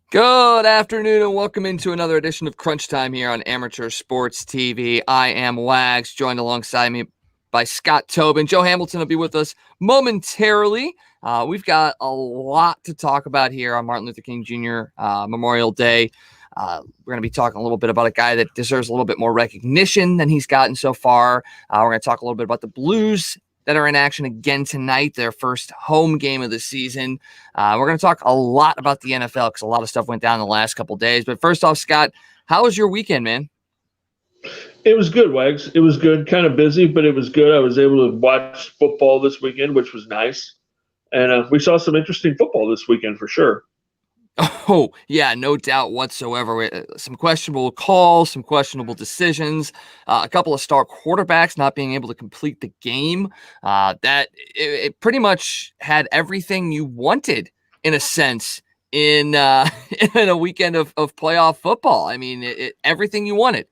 Good afternoon and welcome into another edition of Crunch Time here on Amateur Sports TV. I am Wags, joined alongside me by Scott Tobin. Joe Hamilton will be with us momentarily. We've got a lot to talk about here on Martin Luther King Jr. Memorial Day. We're going to be talking a little bit about a guy that deserves a little bit more recognition than he's gotten so far. We're going to talk a little bit about the Blues that are in action again tonight, their first home game of the season. We're going to talk a lot about the NFL because a lot of stuff went down the last couple of days. But first off, Scott, how was your weekend, man? It was good, Wags. It was good. Kind of busy, but it was good. I was able to watch football this weekend, which was nice. And we saw some interesting football this weekend for sure. Oh, yeah, no doubt whatsoever. Some questionable calls, some questionable decisions, a couple of star quarterbacks not being able to complete the game. It pretty much had everything you wanted, in a sense, in in a weekend of playoff football. I mean, everything you wanted.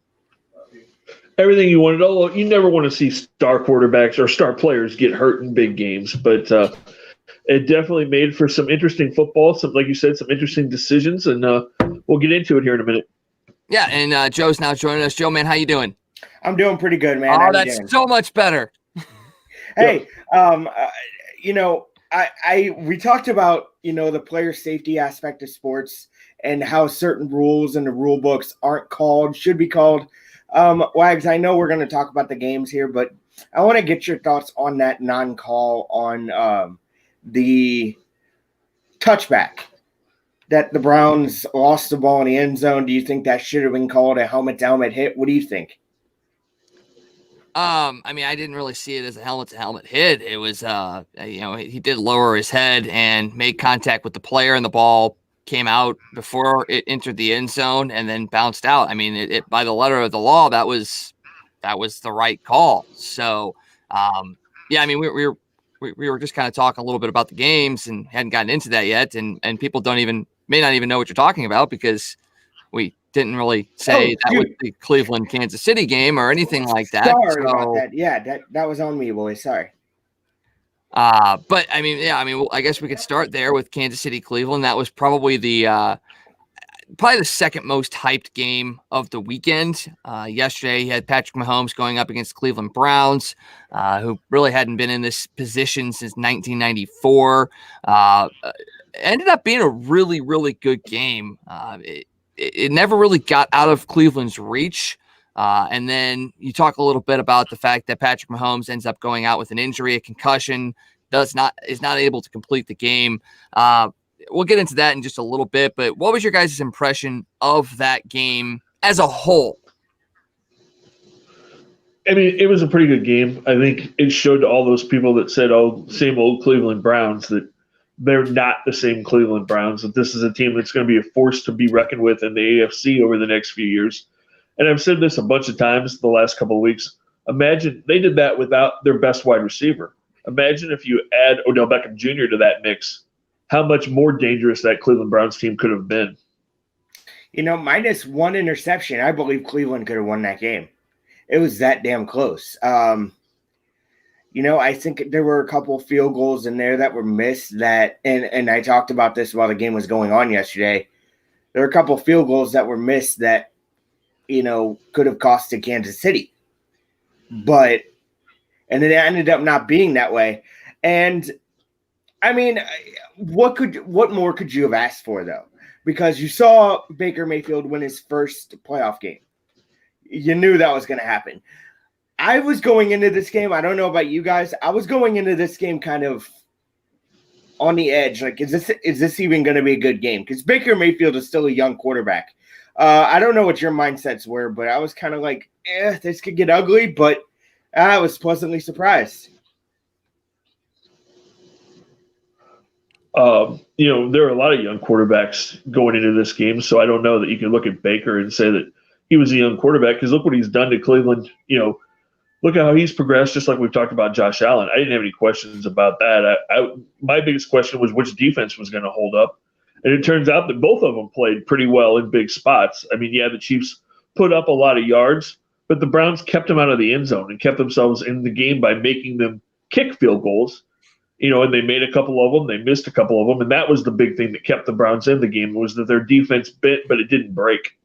Everything you wanted. Although you never want to see star quarterbacks or star players get hurt in big games, but it definitely made for some interesting football. Some, like you said, some interesting decisions, and we'll get into it here in a minute. Yeah, and Joe's now joining us. Joe, man, how you doing? I'm doing pretty good, man. Oh, that's so much better. Hey, we talked about, the player safety aspect of sports and how certain rules in the rule books should be called. Wags, I know we're going to talk about the games here, but I want to get your thoughts on that non-call on the touchback that the Browns lost the ball in the end zone. Do you think that should have been called a helmet-to-helmet hit? What do you think? I mean, I didn't really see it as a helmet-to-helmet hit. It was, he did lower his head and made contact with the player, and the ball came out before it entered the end zone and then bounced out. I mean, it by the letter of the law, that was the right call. So, yeah, I mean, we were just kind of talking a little bit about the games and hadn't gotten into that yet, and people may not even know what you're talking about because we didn't really say that was the Cleveland Kansas City game or anything like that. Sorry about that. Yeah, that was on me, boy. Sorry. But I mean, I guess we could start there with Kansas City Cleveland. That was probably the second most hyped game of the weekend. Yesterday, you had Patrick Mahomes going up against Cleveland Browns, who really hadn't been in this position since 1994. Ended up being a really, really good game. It never really got out of Cleveland's reach. And then you talk a little bit about the fact that Patrick Mahomes ends up going out with an injury, a concussion, is not able to complete the game. We'll get into that in just a little bit, but what was your guys' impression of that game as a whole? I mean, it was a pretty good game. I think it showed to all those people that said, oh, same old Cleveland Browns, that they're not the same Cleveland Browns, that this is a team that's going to be a force to be reckoned with in the AFC over the next few years. And I've said this a bunch of times the last couple of weeks. Imagine they did that without their best wide receiver. Imagine if you add Odell Beckham Jr. to that mix, how much more dangerous that Cleveland Browns team could have been. Minus one interception, I believe Cleveland could have won that game. It was that damn close. I think there were a couple field goals in there that were missed that, and I talked about this while the game was going on yesterday. There were a couple field goals that were missed that, could have cost to Kansas City. And it ended up not being that way. And I mean, what more could you have asked for, though? Because you saw Baker Mayfield win his first playoff game. You knew that was going to happen. I was going into this game, I don't know about you guys, I was going into this game kind of on the edge. Like, is this even going to be a good game? Because Baker Mayfield is still a young quarterback. I don't know what your mindsets were, but I was kind of like, this could get ugly, but I was pleasantly surprised. There are a lot of young quarterbacks going into this game, so I don't know that you can look at Baker and say that he was a young quarterback, because look what he's done to Cleveland. Look at how he's progressed, just like we've talked about Josh Allen. I didn't have any questions about that. My biggest question was which defense was going to hold up. And it turns out that both of them played pretty well in big spots. I mean, yeah, the Chiefs put up a lot of yards, but the Browns kept them out of the end zone and kept themselves in the game by making them kick field goals. And they made a couple of them, they missed a couple of them, and that was the big thing that kept the Browns in the game, was that their defense bit, but it didn't break.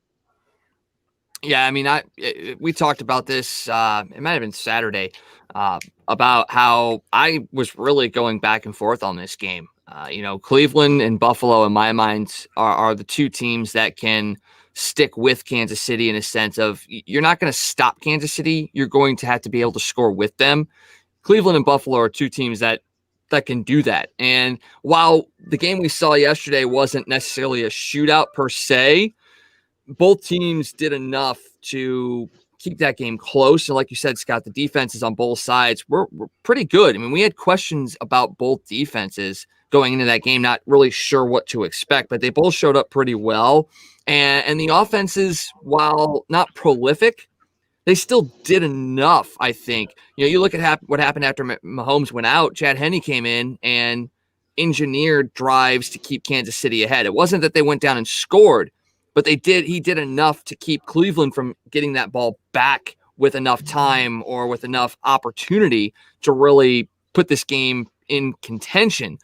Yeah, I mean, we talked about this. It might have been Saturday, about how I was really going back and forth on this game. Cleveland and Buffalo, in my mind, are the two teams that can stick with Kansas City in a sense of, you're not going to stop Kansas City. You're going to have to be able to score with them. Cleveland and Buffalo are two teams that can do that. And while the game we saw yesterday wasn't necessarily a shootout per se, both teams did enough to keep that game close. And like you said, Scott, the defenses on both sides were pretty good. I mean, we had questions about both defenses going into that game, not really sure what to expect, but they both showed up pretty well. And the offenses, while not prolific, they still did enough, I think. You look at what happened after Mahomes went out. Chad Henne came in and engineered drives to keep Kansas City ahead. It wasn't that they went down and scored, but he did enough to keep Cleveland from getting that ball back with enough time or with enough opportunity to really put this game in contention.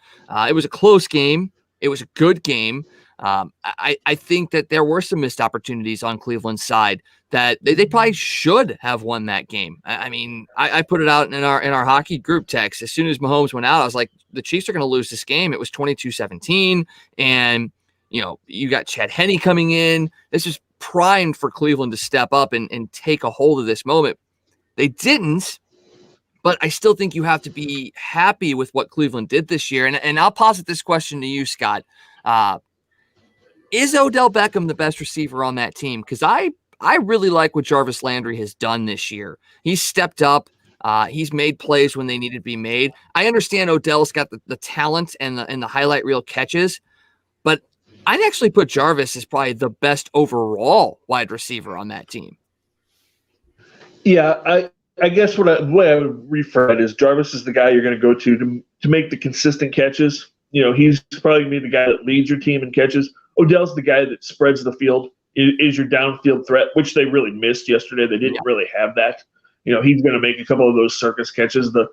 It was a close game. It was a good game. I think that there were some missed opportunities on Cleveland's side that they probably should have won that game. I mean, I put it out in our hockey group text. As soon as Mahomes went out, I was like, the Chiefs are going to lose this game. It was 22-17. And, you got Chad Henne coming in. This is primed for Cleveland to step up and take a hold of this moment. They didn't, but I still think you have to be happy with what Cleveland did this year. And I'll posit this question to you, Scott. Is Odell Beckham the best receiver on that team? Because I really like what Jarvis Landry has done this year. He's stepped up. He's made plays when they needed to be made. I understand Odell's got the talent and the highlight reel catches, but I'd actually put Jarvis as probably the best overall wide receiver on that team. Yeah, I guess the way I would rephrase it is Jarvis is the guy you're going to go to make the consistent catches. He's probably going to be the guy that leads your team in catches. Odell's the guy that spreads the field, is your downfield threat, which they really missed yesterday. They didn't really have that. He's going to make a couple of those circus catches, the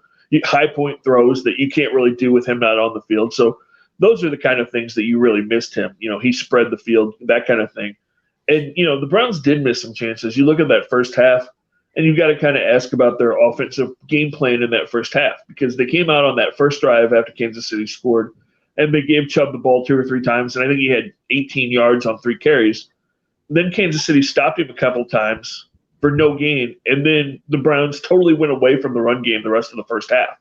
high point throws that you can't really do with him not on the field. So those are the kind of things that you really missed him. He spread the field, that kind of thing. And, the Browns did miss some chances. You look at that first half, and you've got to kind of ask about their offensive game plan in that first half, because they came out on that first drive after Kansas City scored, and they gave Chubb the ball 2 or 3 times, and I think he had 18 yards on 3 carries. Then Kansas City stopped him a couple times for no gain, and then the Browns totally went away from the run game the rest of the first half.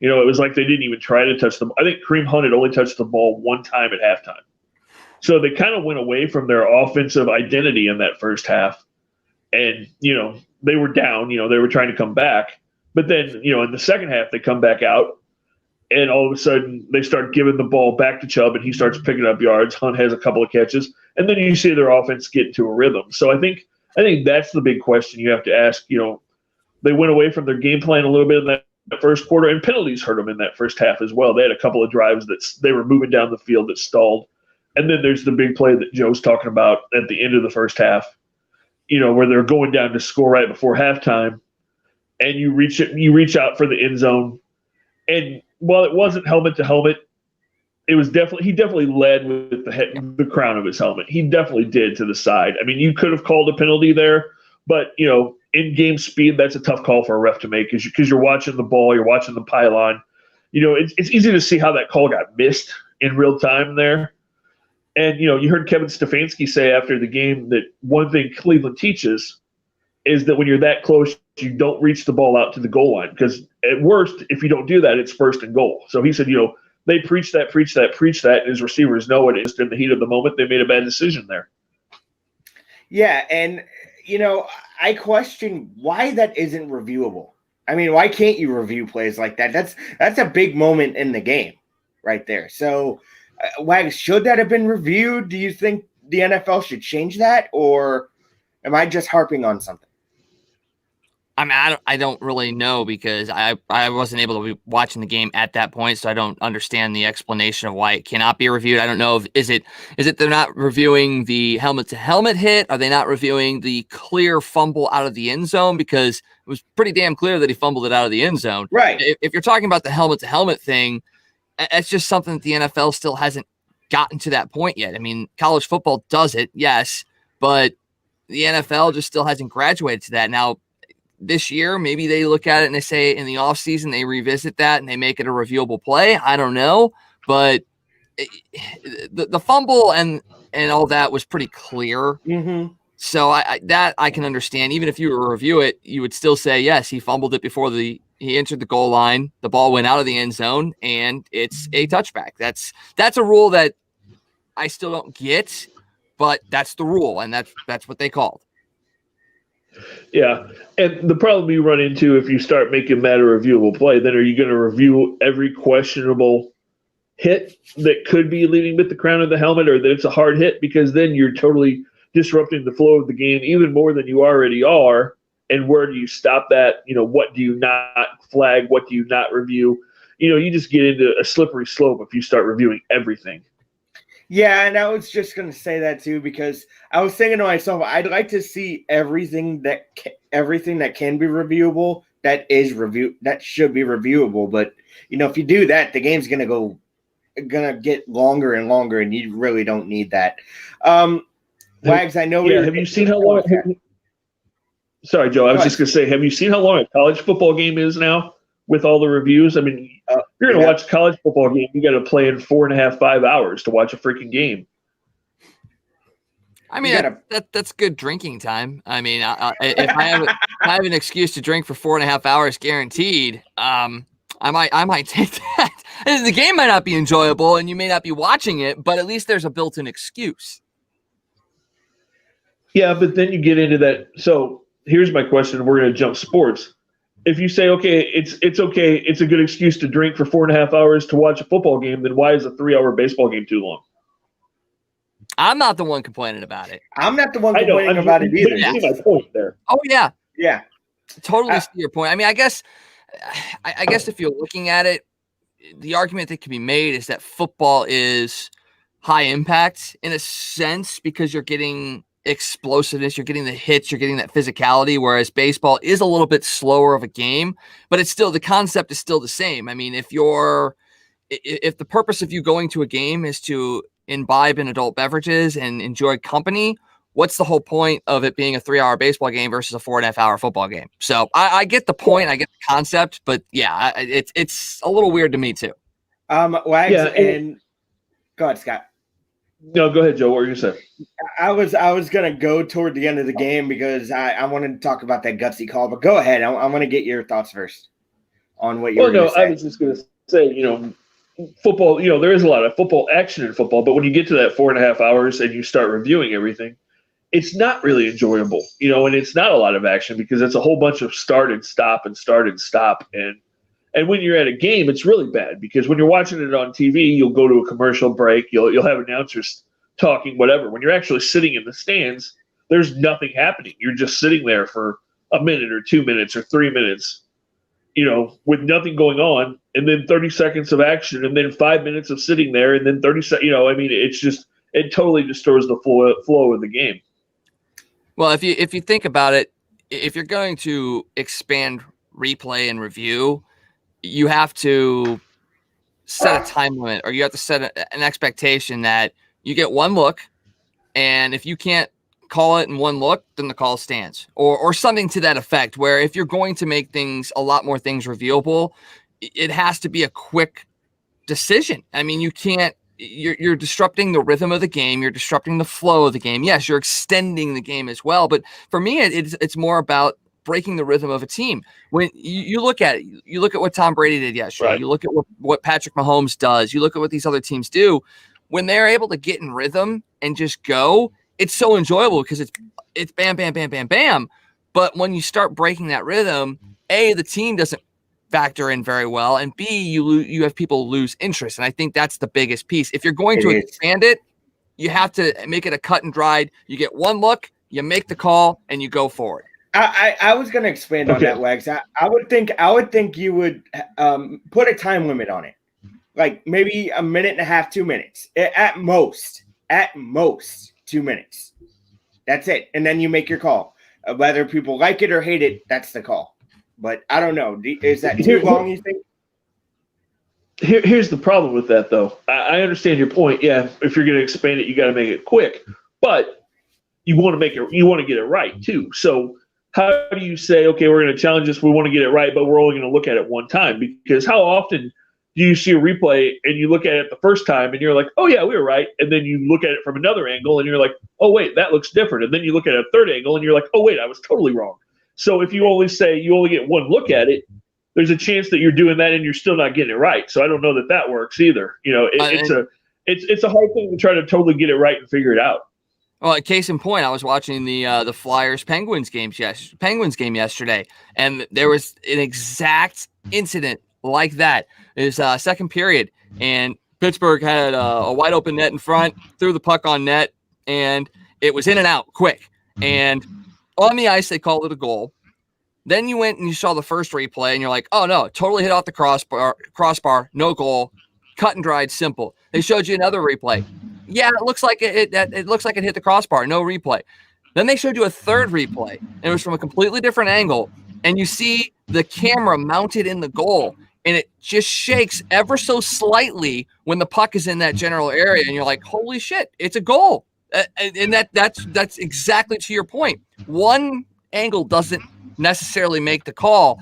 It was like they didn't even try to touch them. I think Kareem Hunt had only touched the ball 1 time at halftime. So they kind of went away from their offensive identity in that first half. And, they were down, they were trying to come back. But then, in the second half, they come back out, and all of a sudden they start giving the ball back to Chubb, and he starts picking up yards. Hunt has a couple of catches, and then you see their offense get into a rhythm. So I think that's the big question you have to ask. They went away from their game plan a little bit in that first quarter, and penalties hurt them in that first half as well. They had a couple of drives that they were moving down the field that stalled. And then there's the big play that Joe's talking about at the end of the first half, where they're going down to score right before halftime, and you reach out for the end zone. And while it wasn't helmet to helmet, it was he definitely led with the crown of his helmet. He definitely did to the side. I mean, you could have called a penalty there, but in game speed, that's a tough call for a ref to make because you're watching the ball, you're watching the pylon. It's easy to see how that call got missed in real time there. And, you heard Kevin Stefanski say after the game that one thing Cleveland teaches is that when you're that close, you don't reach the ball out to the goal line, because at worst, if you don't do that, it's 1st and goal. So he said, they preach that, and his receivers know it is. In the heat of the moment, they made a bad decision there. Yeah, and, I question why that isn't reviewable. I mean, why can't you review plays like that? That's a big moment in the game right there. So, Wags, should that have been reviewed? Do you think the NFL should change that, or am I just harping on something? I mean, I don't really know, because I wasn't able to be watching the game at that point, so I don't understand the explanation of why it cannot be reviewed. I don't know if is it they're not reviewing the helmet to helmet hit? Are they not reviewing the clear fumble out of the end zone? Because it was pretty damn clear that he fumbled it out of the end zone. Right. If you're talking about the helmet to helmet thing, It's just something that the NFL still hasn't gotten to that point yet. I mean, college football does it, yes, but the NFL just still hasn't graduated to that. Now, this year, maybe they look at it and they say in the offseason they revisit that and they make it a reviewable play. I don't know, but the fumble and all that was pretty clear. Mm-hmm. So I can understand. Even if you were to review it, you would still say, yes, he fumbled it before he entered the goal line. The ball went out of the end zone, and it's a touchback. That's a rule that I still don't get, but that's the rule, and that's what they called. Yeah, and the problem you run into if you start making that a reviewable play, then are you going to review every questionable hit that could be leading with the crown of the helmet, or that it's a hard hit? Because then you're totally disrupting the flow of the game even more than you already are. And where do you stop that? What do you not flag? What do you not review? You just get into a slippery slope if you start reviewing everything. Yeah, and I was just going to say that too, because I was thinking to myself, I'd like to see everything that can be reviewable that should be reviewable. But if you do that, the game's gonna get longer and longer, and you really don't need that. Wags, I know. Yeah, have you seen how long? Sorry, Joe. I was just going to say, have you seen how long a college football game is now with all the reviews? I mean, if you're going to watch a college football game, you got to play in 4.5, 5 hours to watch a freaking game. I mean, that's good drinking time. I mean, if I have an excuse to drink for 4.5 hours guaranteed, I might take that. The game might not be enjoyable, and you may not be watching it, but at least there's a built-in excuse. Yeah, but then you get into that. So here's my question. We're going to jump sports. If you say, okay, it's okay, it's a good excuse to drink for 4.5 hours to watch a football game, then why is a 3-hour baseball game too long? I'm not the one complaining about it. I'm not the one complaining about it either. You see my point there. Oh, yeah. Yeah. Totally see your point. I mean, I guess if you're looking at it, the argument that can be made is that football is high impact in a sense because you're getting explosiveness, you're getting the hits, you're getting that physicality, whereas baseball is a little bit slower of a game, but it's still, the concept is still the same. I mean, if the purpose of you going to a game is to imbibe in adult beverages and enjoy company, what's the whole point of it being a 3-hour baseball game versus a 4.5-hour football game? So I get the point, I get the concept, but yeah, it's a little weird to me too. Wags, and go ahead, Scott. No, go ahead, Joe. What were you going to say? I was going to go toward the end of the game because I wanted to talk about that gutsy call, but go ahead. I want to get your thoughts first on what you're going to say. I was just going to say, football, there is a lot of football action in football, but when you get to that 4.5 hours and you start reviewing everything, it's not really enjoyable, and it's not a lot of action because it's a whole bunch of start and stop and start and stop. And when you're at a game, it's really bad because when you're watching it on TV, you'll go to a commercial break, you'll have announcers talking, whatever. When you're actually sitting in the stands, there's nothing happening. You're just sitting there for a minute or 2 minutes or 3 minutes, with nothing going on, and then 30 seconds of action, and then 5 minutes of sitting there, and then 30 seconds. It totally destroys the flow of the game. Well, if you think about it, if you're going to expand replay and review, you have to set a time limit, or you have to set an expectation that you get one look, and if you can't call it in one look, then the call stands, or something to that effect, where if you're going to make a lot more things reviewable, it has to be a quick decision. I mean, you can't, you're disrupting the rhythm of the game. You're disrupting the flow of the game. Yes, you're extending the game as well. But for me, it's more about breaking the rhythm of a team. When you look at it, you look at what Tom Brady did yesterday. Right. You look at what Patrick Mahomes does. You look at what these other teams do. When they're able to get in rhythm and just go, it's so enjoyable because it's bam, bam, bam, bam, bam. But when you start breaking that rhythm, A, the team doesn't factor in very well, and B, you have people lose interest. And I think that's the biggest piece. If you're going to expand it, you have to make it a cut and dried. You get one look, you make the call, and you go forward. I was going to expand on that, Wags. I would think you would put a time limit on it, like maybe a minute and a half, 2 minutes at most 2 minutes. That's it, and then you make your call. Whether people like it or hate it, that's the call. But I don't know. Is that too long, you think? Here's the problem with that, though. I understand your point. Yeah, if you're going to expand it, you got to make it quick, but you want to get it right too. So how do you say, okay, we're going to challenge this, we want to get it right, but we're only going to look at it one time? Because how often do you see a replay and you look at it the first time and you're like, oh yeah, we were right, and then you look at it from another angle and you're like, oh wait, that looks different, and then you look at a third angle and you're like, oh wait, I was totally wrong. So if you only get one look at it, there's a chance that you're doing that and you're still not getting it right. So I don't know that works either. It's a hard thing to try to totally get it right and figure it out. Well, case in point, I was watching the Flyers Penguins game yesterday, and there was an exact incident like that. It was second period, and Pittsburgh had a wide open net in front, threw the puck on net, and it was in and out quick. And on the ice, they called it a goal. Then you went and you saw the first replay, and you're like, oh, no, totally hit off the crossbar, no goal, cut and dried, simple. They showed you another replay. Yeah, it looks like it looks like it hit the crossbar, no replay. Then they showed you a third replay, and it was from a completely different angle, and you see the camera mounted in the goal, and it just shakes ever so slightly when the puck is in that general area, and you're like, holy shit, it's a goal. And that's exactly to your point. One angle doesn't necessarily make the call,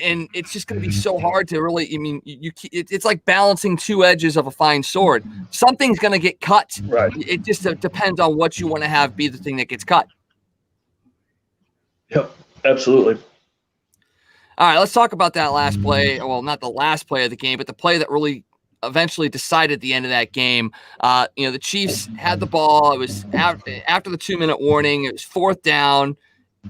and it's just going to be so hard to really, it's like balancing two edges of a fine sword. Something's going to get cut. Right. It just depends on what you want to have be the thing that gets cut. Yep, absolutely. All right, let's talk about that last play. Well, not the last play of the game, but the play that really eventually decided the end of that game. The Chiefs had the ball. It was after the 2-minute warning. It was fourth down.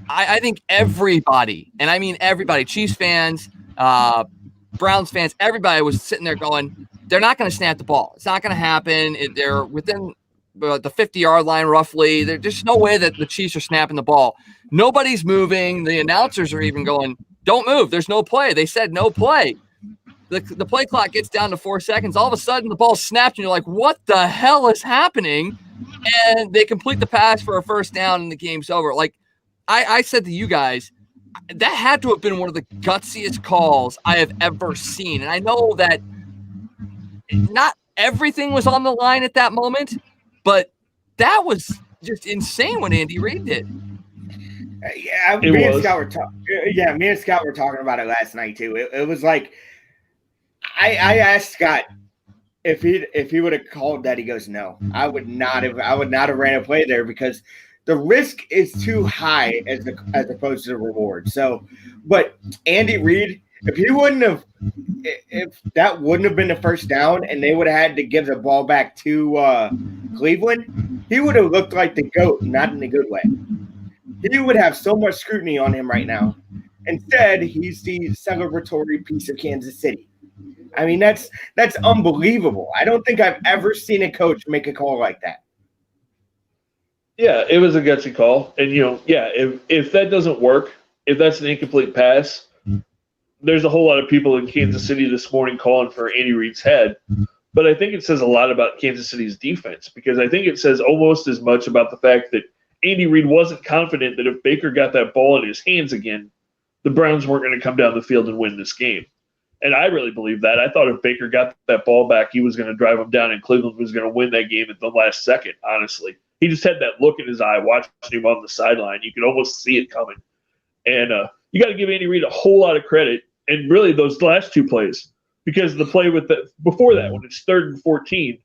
I think everybody, and I mean everybody, Chiefs fans, Browns fans, everybody was sitting there going, they're not going to snap the ball. It's not going to happen. They're within the 50-yard line roughly. There's just no way that the Chiefs are snapping the ball. Nobody's moving. The announcers are even going, don't move. There's no play. They said no play. The play clock gets down to 4 seconds. All of a sudden, the ball snapped, and you're like, what the hell is happening? And they complete the pass for a first down, and the game's over. Like, I said to you guys, that had to have been one of the gutsiest calls I have ever seen. And I know that not everything was on the line at that moment, but that was just insane when Andy Reid did. Me and Scott were talking about it last night too. It was like I asked Scott if he would have called that. He goes, no, I would not have ran a play there because the risk is too high as opposed to the reward. So, but Andy Reid, if that wouldn't have been the first down and they would have had to give the ball back to Cleveland, he would have looked like the GOAT, not in a good way. He would have so much scrutiny on him right now. Instead, he's the celebratory piece of Kansas City. I mean, that's unbelievable. I don't think I've ever seen a coach make a call like that. Yeah, it was a gutsy call. And, if that doesn't work, if that's an incomplete pass, there's a whole lot of people in Kansas City this morning calling for Andy Reid's head. But I think it says a lot about Kansas City's defense because I think it says almost as much about the fact that Andy Reid wasn't confident that if Baker got that ball in his hands again, the Browns weren't going to come down the field and win this game. And I really believe that. I thought if Baker got that ball back, he was going to drive them down and Cleveland was going to win that game at the last second, honestly. He just had that look in his eye watching him on the sideline. You could almost see it coming. And you got to give Andy Reid a whole lot of credit, and really those last two plays, because the play before that, when it's 3rd and 14,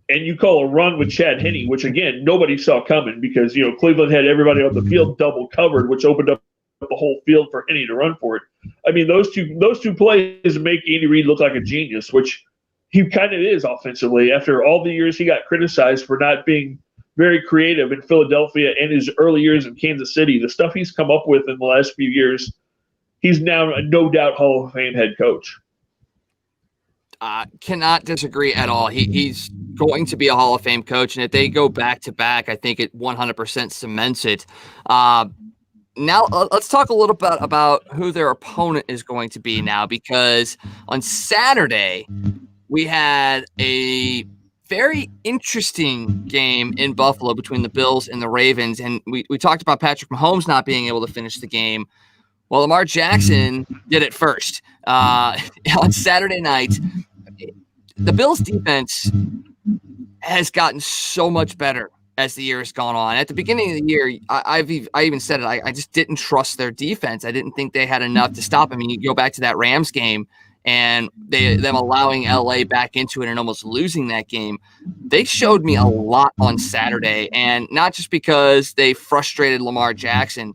and you call a run with Chad Henne, which, again, nobody saw coming because, Cleveland had everybody on the field double covered, which opened up the whole field for Henne to run for it. I mean, those two plays make Andy Reid look like a genius, which he kind of is offensively. After all the years he got criticized for not being very creative in Philadelphia and his early years in Kansas City, the stuff he's come up with in the last few years, he's now a no doubt Hall of Fame head coach. Cannot disagree at all. He's going to be a Hall of Fame coach, and if they go back to back, I think it 100% cements it. Now let's talk a little bit about who their opponent is going to be now, because on Saturday we had a very interesting game in Buffalo between the Bills and the Ravens, and we talked about Patrick Mahomes not being able to finish the game. Well, Lamar Jackson did it first. On Saturday night, the Bills defense has gotten so much better as the year has gone on. At the beginning of the year, I even said it. I just didn't trust their defense. I didn't think they had enough to stop. I mean, you go back to that Rams game and them allowing LA back into it and almost losing that game. They showed me a lot on Saturday, and not just because they frustrated Lamar Jackson.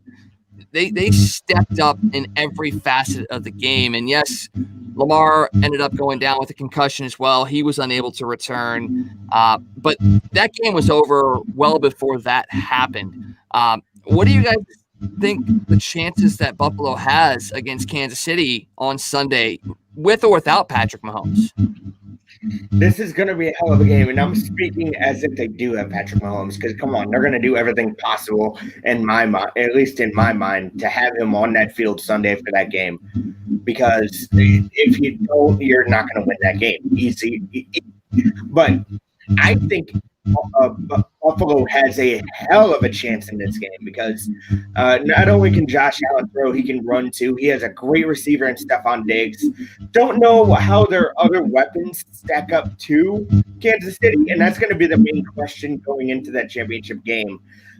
They stepped up in every facet of the game. And yes, Lamar ended up going down with a concussion as well. He was unable to return. But that game was over well before that happened. What do you guys think the chances that Buffalo has against Kansas City on Sunday, with or without Patrick Mahomes? This is going to be a hell of a game, and I'm speaking as if they do have Patrick Mahomes, because come on, they're going to do everything possible in my mind, at least in my mind, to have him on that field Sunday for that game. Because if you don't, you're not going to win that game easy. But I think Buffalo has a hell of a chance in this game because not only can Josh Allen throw, he can run too. He has a great receiver in Stephon Diggs. Don't know how their other weapons stack up to Kansas City, and that's going to be the main question going into that championship game.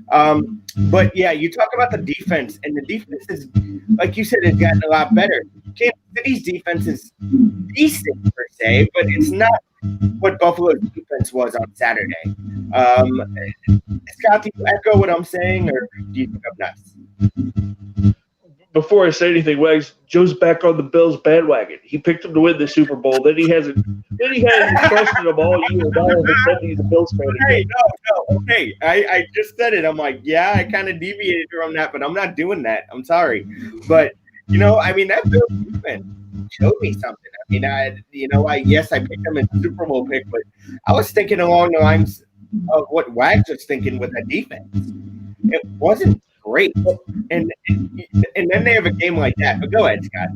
But yeah, you talk about the defense, and the defense is, like you said, it's gotten a lot better. Kansas City's defense is decent per se, but it's not what Buffalo's defense was on Saturday. Scott, do you echo what I'm saying, or do you think I'm nuts? Before I say anything, Wags, Joe's back on the Bills bandwagon. He picked them to win the Super Bowl. Then he hasn't trusted them all year. Now all of a sudden he's a Bills fan. Hey, no. Okay, I just said it. I'm like, yeah, I kind of deviated from that, but I'm not doing that. I'm sorry, but that Bills defense showed me something. Yes, I picked them in the Super Bowl pick, but I was thinking along the lines of what Wags was thinking with that defense. It wasn't great, and then they have a game like that. But go ahead, Scott.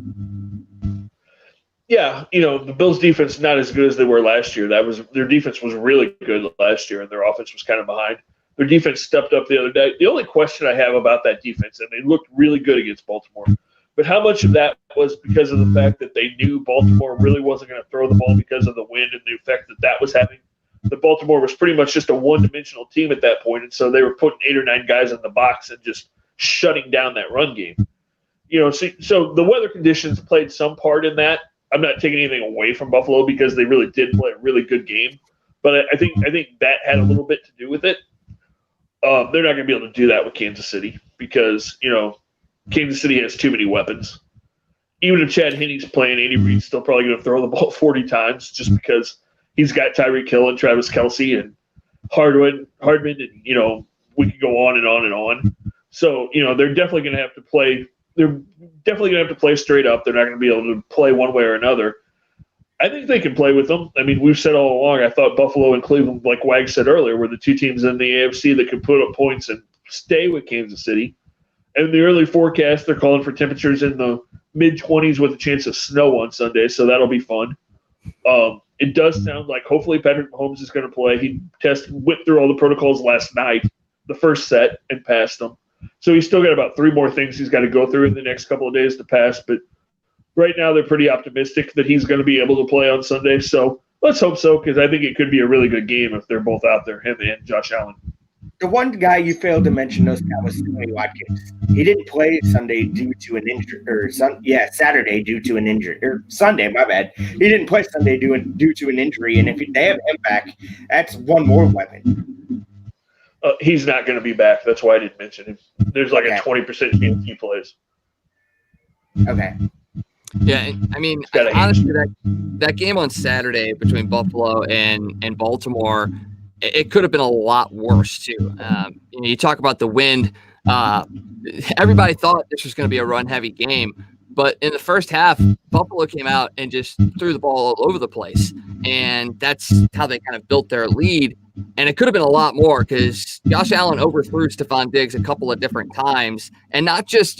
Yeah, the Bills' defense is not as good as they were last year. Their defense was really good last year, and their offense was kind of behind. Their defense stepped up the other day. The only question I have about that defense, and they looked really good against Baltimore, but how much of that was because of the fact that they knew Baltimore really wasn't going to throw the ball because of the wind and the effect that was having? The Baltimore was pretty much just a one-dimensional team at that point, and so they were putting 8 or 9 guys in the box and just shutting down that run game. So the weather conditions played some part in that. I'm not taking anything away from Buffalo because they really did play a really good game, but I think that had a little bit to do with it. They're not going to be able to do that with Kansas City because Kansas City has too many weapons. Even if Chad Henne's playing, Andy Reid's still probably going to throw the ball 40 times just because he's got Tyreek Hill and Travis Kelce and Hardman, and we could go on and on and on. So they're definitely going to have to play. They're definitely going to have to play straight up. They're not going to be able to play one way or another. I think they can play with them. I mean, we've said all along. I thought Buffalo and Cleveland, like Wag said earlier, were the two teams in the AFC that could put up points and stay with Kansas City. And in the early forecast, they're calling for temperatures in the mid-20s with a chance of snow on Sunday, so that'll be fun. It does sound like hopefully Patrick Mahomes is going to play. He went through all the protocols last night, the first set, and passed them. So he's still got about 3 more things he's got to go through in the next couple of days to pass. But right now they're pretty optimistic that he's going to be able to play on Sunday. So let's hope so, because I think it could be a really good game if they're both out there, him and Josh Allen. The one guy you failed to mention, those guys, was Sammy Watkins. He didn't play Sunday due to an injury, Saturday due to an injury, or Sunday, my bad. He didn't play Sunday due to an injury, and if they have him back, that's one more weapon. He's not going to be back. That's why I didn't mention him. There's like a 20% chance he plays. Okay. Yeah, I mean, honestly, that game on Saturday between Buffalo and Baltimore, it could have been a lot worse too. You talk about the wind. Everybody thought this was going to be a run-heavy game, but in the first half, Buffalo came out and just threw the ball all over the place, and that's how they kind of built their lead. And it could have been a lot more because Josh Allen overthrew Stephon Diggs a couple of different times, and not just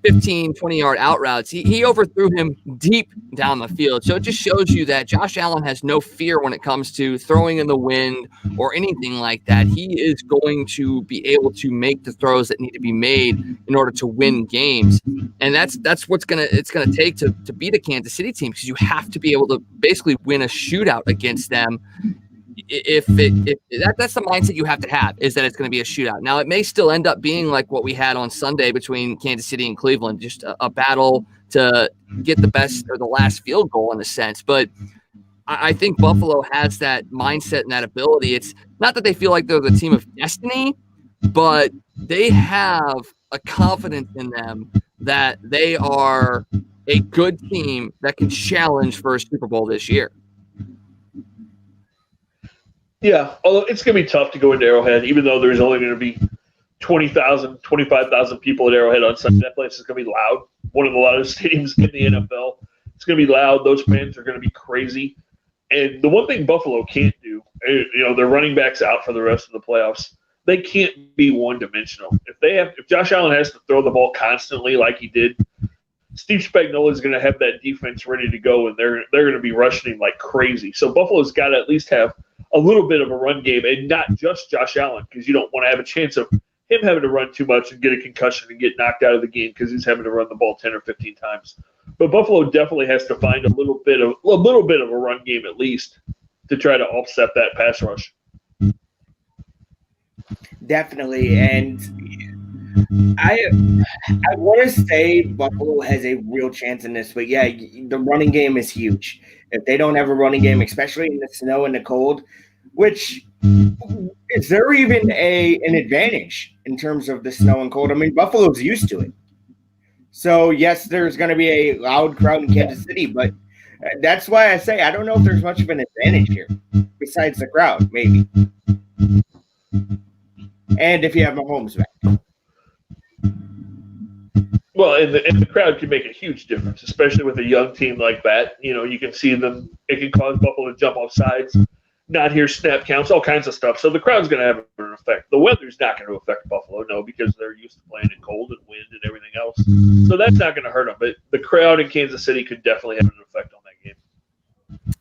15, 20-yard out routes. He overthrew him deep down the field. So it just shows you that Josh Allen has no fear when it comes to throwing in the wind or anything like that. He is going to be able to make the throws that need to be made in order to win games. And that's what's it's gonna take to beat a Kansas City team, because you have to be able to basically win a shootout against them. That's the mindset you have to have, is that it's going to be a shootout. Now, it may still end up being like what we had on Sunday between Kansas City and Cleveland, just a battle to get the best or the last field goal in a sense. But I think Buffalo has that mindset and that ability. It's not that they feel like they're the team of destiny, but they have a confidence in them that they are a good team that can challenge for a Super Bowl this year. Yeah, although it's going to be tough to go into Arrowhead, even though there's only going to be 20,000, 25,000 people at Arrowhead on Sunday. That place is going to be loud. One of the loudest stadiums in the NFL. It's going to be loud. Those fans are going to be crazy. And the one thing Buffalo can't do, their running backs out for the rest of the playoffs. They can't be one-dimensional. If Josh Allen has to throw the ball constantly like he did, Steve Spagnuolo is going to have that defense ready to go, and they're going to be rushing him like crazy. So Buffalo's got to at least have a little bit of a run game, and not just Josh Allen, because you don't want to have a chance of him having to run too much and get a concussion and get knocked out of the game because he's having to run the ball 10 or 15 times. But Buffalo definitely has to find a little bit of a run game at least to try to offset that pass rush. Definitely, and I want to say Buffalo has a real chance in this, but yeah, the running game is huge. If they don't have a running game, especially in the snow and the cold, which is there even an advantage in terms of the snow and cold? I mean, Buffalo's used to it. So yes, there's going to be a loud crowd in Kansas City, but that's why I say I don't know if there's much of an advantage here besides the crowd, maybe. And if you have Mahomes back. Well, and the crowd can make a huge difference, especially with a young team like that. You can see them. It can cause Buffalo to jump off sides, not hear snap counts, all kinds of stuff. So the crowd's going to have an effect. The weather's not going to affect Buffalo, no, because they're used to playing in cold and wind and everything else. So that's not going to hurt them. But the crowd in Kansas City could definitely have an effect on that game.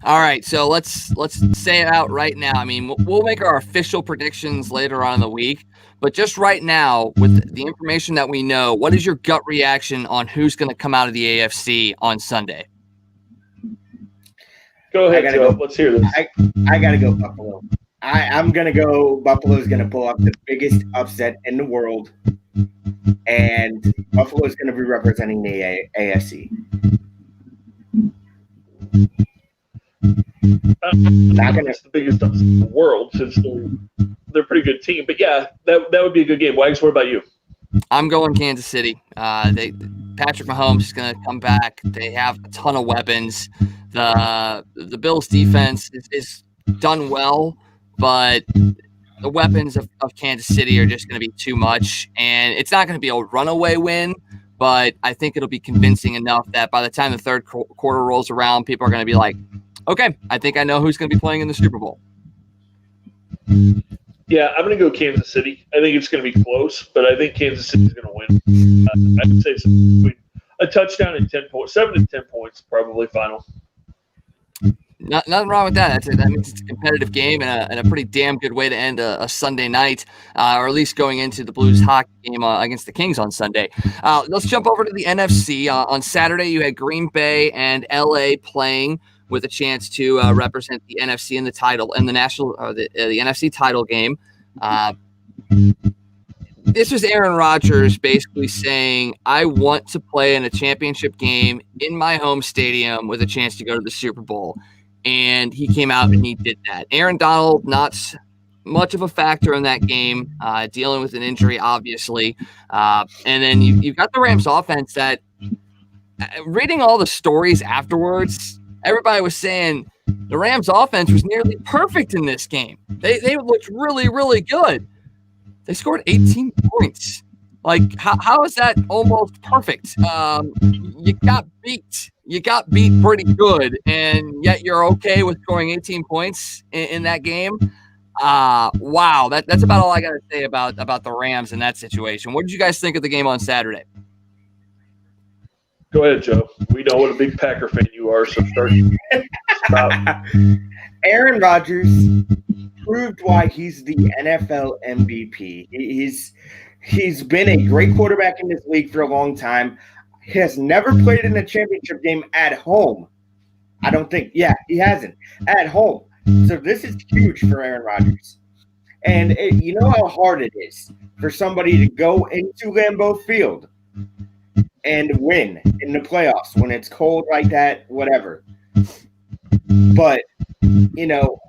All right, so let's say it out right now. I mean, we'll make our official predictions later on in the week, but just right now, with the information that we know, what is your gut reaction on who's going to come out of the AFC on Sunday? Go ahead, Joe. Let's hear this. I got to go Buffalo. I'm going to go Buffalo's going to pull off the biggest upset in the world, and Buffalo is going to be representing the AFC. It's the biggest upset in the world since they're a pretty good team. But yeah, that would be a good game. Wags, what about you? I'm going Kansas City. Patrick Mahomes is going to come back. They have a ton of weapons. The Bills' defense is done well, but the weapons of Kansas City are just going to be too much. And it's not going to be a runaway win, but I think it'll be convincing enough that by the time the third quarter rolls around, people are going to be like, okay, I think I know who's going to be playing in the Super Bowl. Yeah, I'm going to go Kansas City. I think it's going to be close, but I think Kansas City is going to win. I would say between a touchdown and 10 points, 7 to 10 points, probably final. Nothing wrong with that. That means it's a competitive game and a pretty damn good way to end a Sunday night, or at least going into the Blues hockey game against the Kings on Sunday. Let's jump over to the NFC. On Saturday, you had Green Bay and LA playing with a chance to represent the NFC in the title and the NFC title game. This was Aaron Rodgers basically saying, I want to play in a championship game in my home stadium with a chance to go to the Super Bowl. And he came out and he did that. Aaron Donald, not much of a factor in that game, dealing with an injury, obviously. And then you've got the Rams offense that, reading all the stories afterwards, everybody was saying the Rams offense was nearly perfect in this game. They looked really, really good. They scored 18 points. Like, how is that almost perfect? You got beat. You got beat pretty good, and yet you're okay with scoring 18 points in that game. Wow, that's about all I got to say about the Rams in that situation. What did you guys think of the game on Saturday? Go ahead, Joe. We know what a big Packer fan you are, so stop. Aaron Rodgers proved why he's the NFL MVP. He's been a great quarterback in this league for a long time. He has never played in a championship game at home. I don't think. Yeah, he hasn't at home. So this is huge for Aaron Rodgers. And you know how hard it is for somebody to go into Lambeau Field and win in the playoffs when it's cold like that, whatever. But, you know,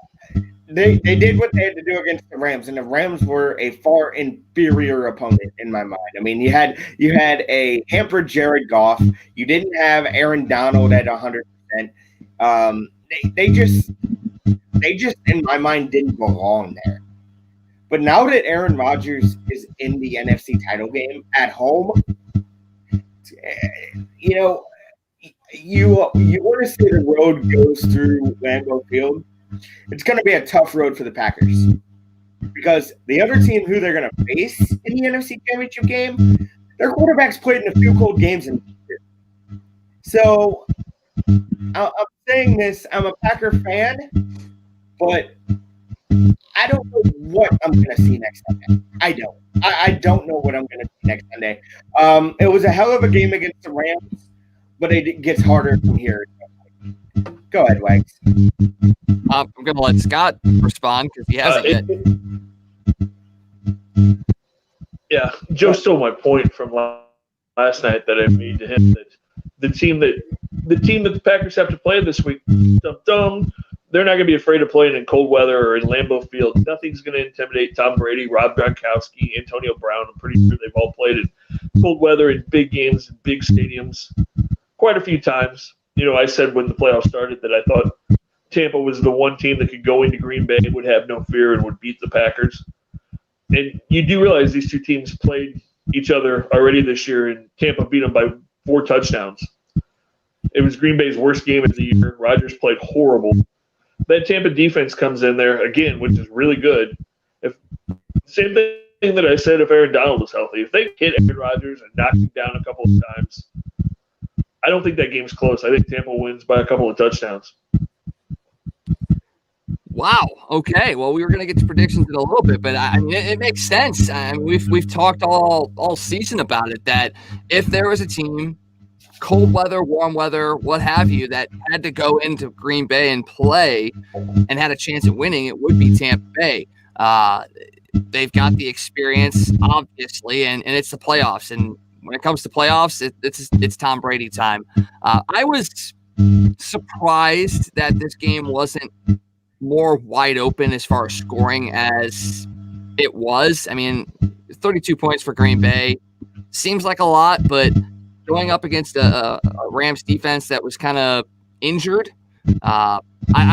they did what they had to do against the Rams, and the Rams were a far inferior opponent in my mind. I mean, you had a hampered Jared Goff. You didn't have Aaron Donald at 100%. They just, in my mind, didn't belong there. But now that Aaron Rodgers is in the NFC title game at home, you know, you want to say the road goes through Lambeau Field. It's going to be a tough road for the Packers because the other team who they're going to face in the NFC Championship game, their quarterbacks played in a few cold games in the year. So I'm saying this, I'm a Packer fan, but I don't know what I'm going to see next Sunday. I don't know what I'm going to see next Sunday. It was a hell of a game against the Rams, but it gets harder from here. Go ahead, Wags. I'm going to let Scott respond because he hasn't yet. Yeah, Joe stole my point from last night that I made to him that the team that the Packers have to play this week, they're not going to be afraid of playing in cold weather or in Lambeau Field. Nothing's going to intimidate Tom Brady, Rob Gronkowski, Antonio Brown. I'm pretty sure they've all played in cold weather in big games, in big stadiums, quite a few times. You know, I said when the playoffs started that I thought Tampa was the one team that could go into Green Bay and would have no fear and would beat the Packers. And you do realize these two teams played each other already this year, and Tampa beat them by 4 touchdowns. It was Green Bay's worst game of the year. Rodgers played horrible. That Tampa defense comes in there again, which is really good. Same thing that I said if Aaron Donald was healthy. If they hit Aaron Rodgers and knock him down a couple of times, I don't think that game's close. I think Tampa wins by a couple of touchdowns. Wow. Okay. Well, we were going to get to predictions in a little bit, but I mean, it makes sense. I mean, we've talked all season about it that if there was a team, cold weather, warm weather, what have you, that had to go into Green Bay and play and had a chance at winning, it would be Tampa Bay. They've got the experience, obviously, and it's the playoffs. And when it comes to playoffs, it's Tom Brady time. I was surprised that this game wasn't more wide open as far as scoring as it was. I mean, 32 points for Green Bay seems like a lot, but going up against a Rams defense that was kind of injured, I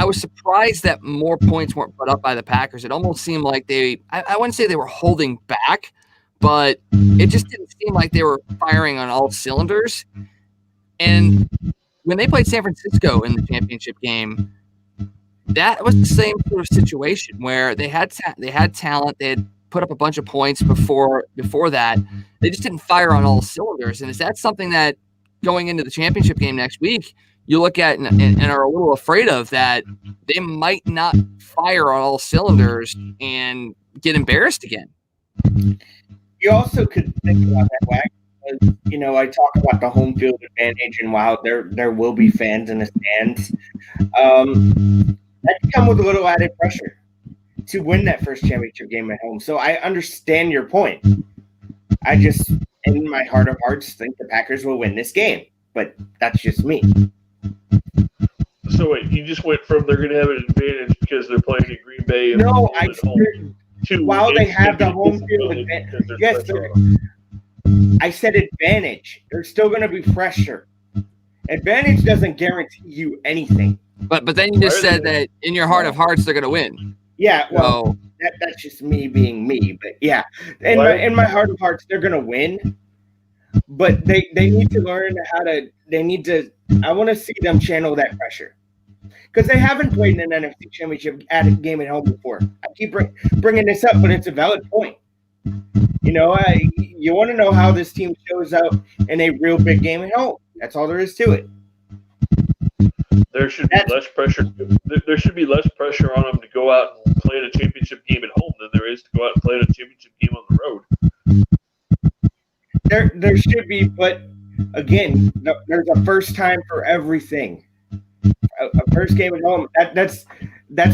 was surprised that more points weren't put up by the Packers. It almost seemed like I wouldn't say they were holding back, but it just didn't seem like they were firing on all cylinders. And when they played San Francisco in the championship game, that was the same sort of situation where they had talent. They had put up a bunch of points before that. They just didn't fire on all cylinders. And is that something that going into the championship game next week, you look at and are a little afraid of, that they might not fire on all cylinders and get embarrassed again? You also could think about that, Wag. You know, I talk about the home field advantage and wow, there will be fans in the stands. That can come with a little added pressure to win that first championship game at home. So I understand your point. I just, in my heart of hearts, think the Packers will win this game. But that's just me. So wait, you just went from they're going to have an advantage because they're playing in Green Bay and no, I home to while they have the home field advantage. Yes, I said advantage. There's still going to be pressure. Advantage doesn't guarantee you anything. But then you just said that in your heart of hearts they're going to win. Yeah, well, that's just me being me. But yeah, in my heart of hearts they're going to win. But they need to learn how to. I want to see them channel that pressure because they haven't played in an NFC Championship game at home before. I keep bringing this up, but it's a valid point. You know, you want to know how this team shows up in a real big game at home. That's all there is to it. There should be less pressure. There should be less pressure on them to go out and play in a championship game at home than there is to go out and play in a championship game on the road. There should be, but again, there's a first time for everything. A first game at home, that's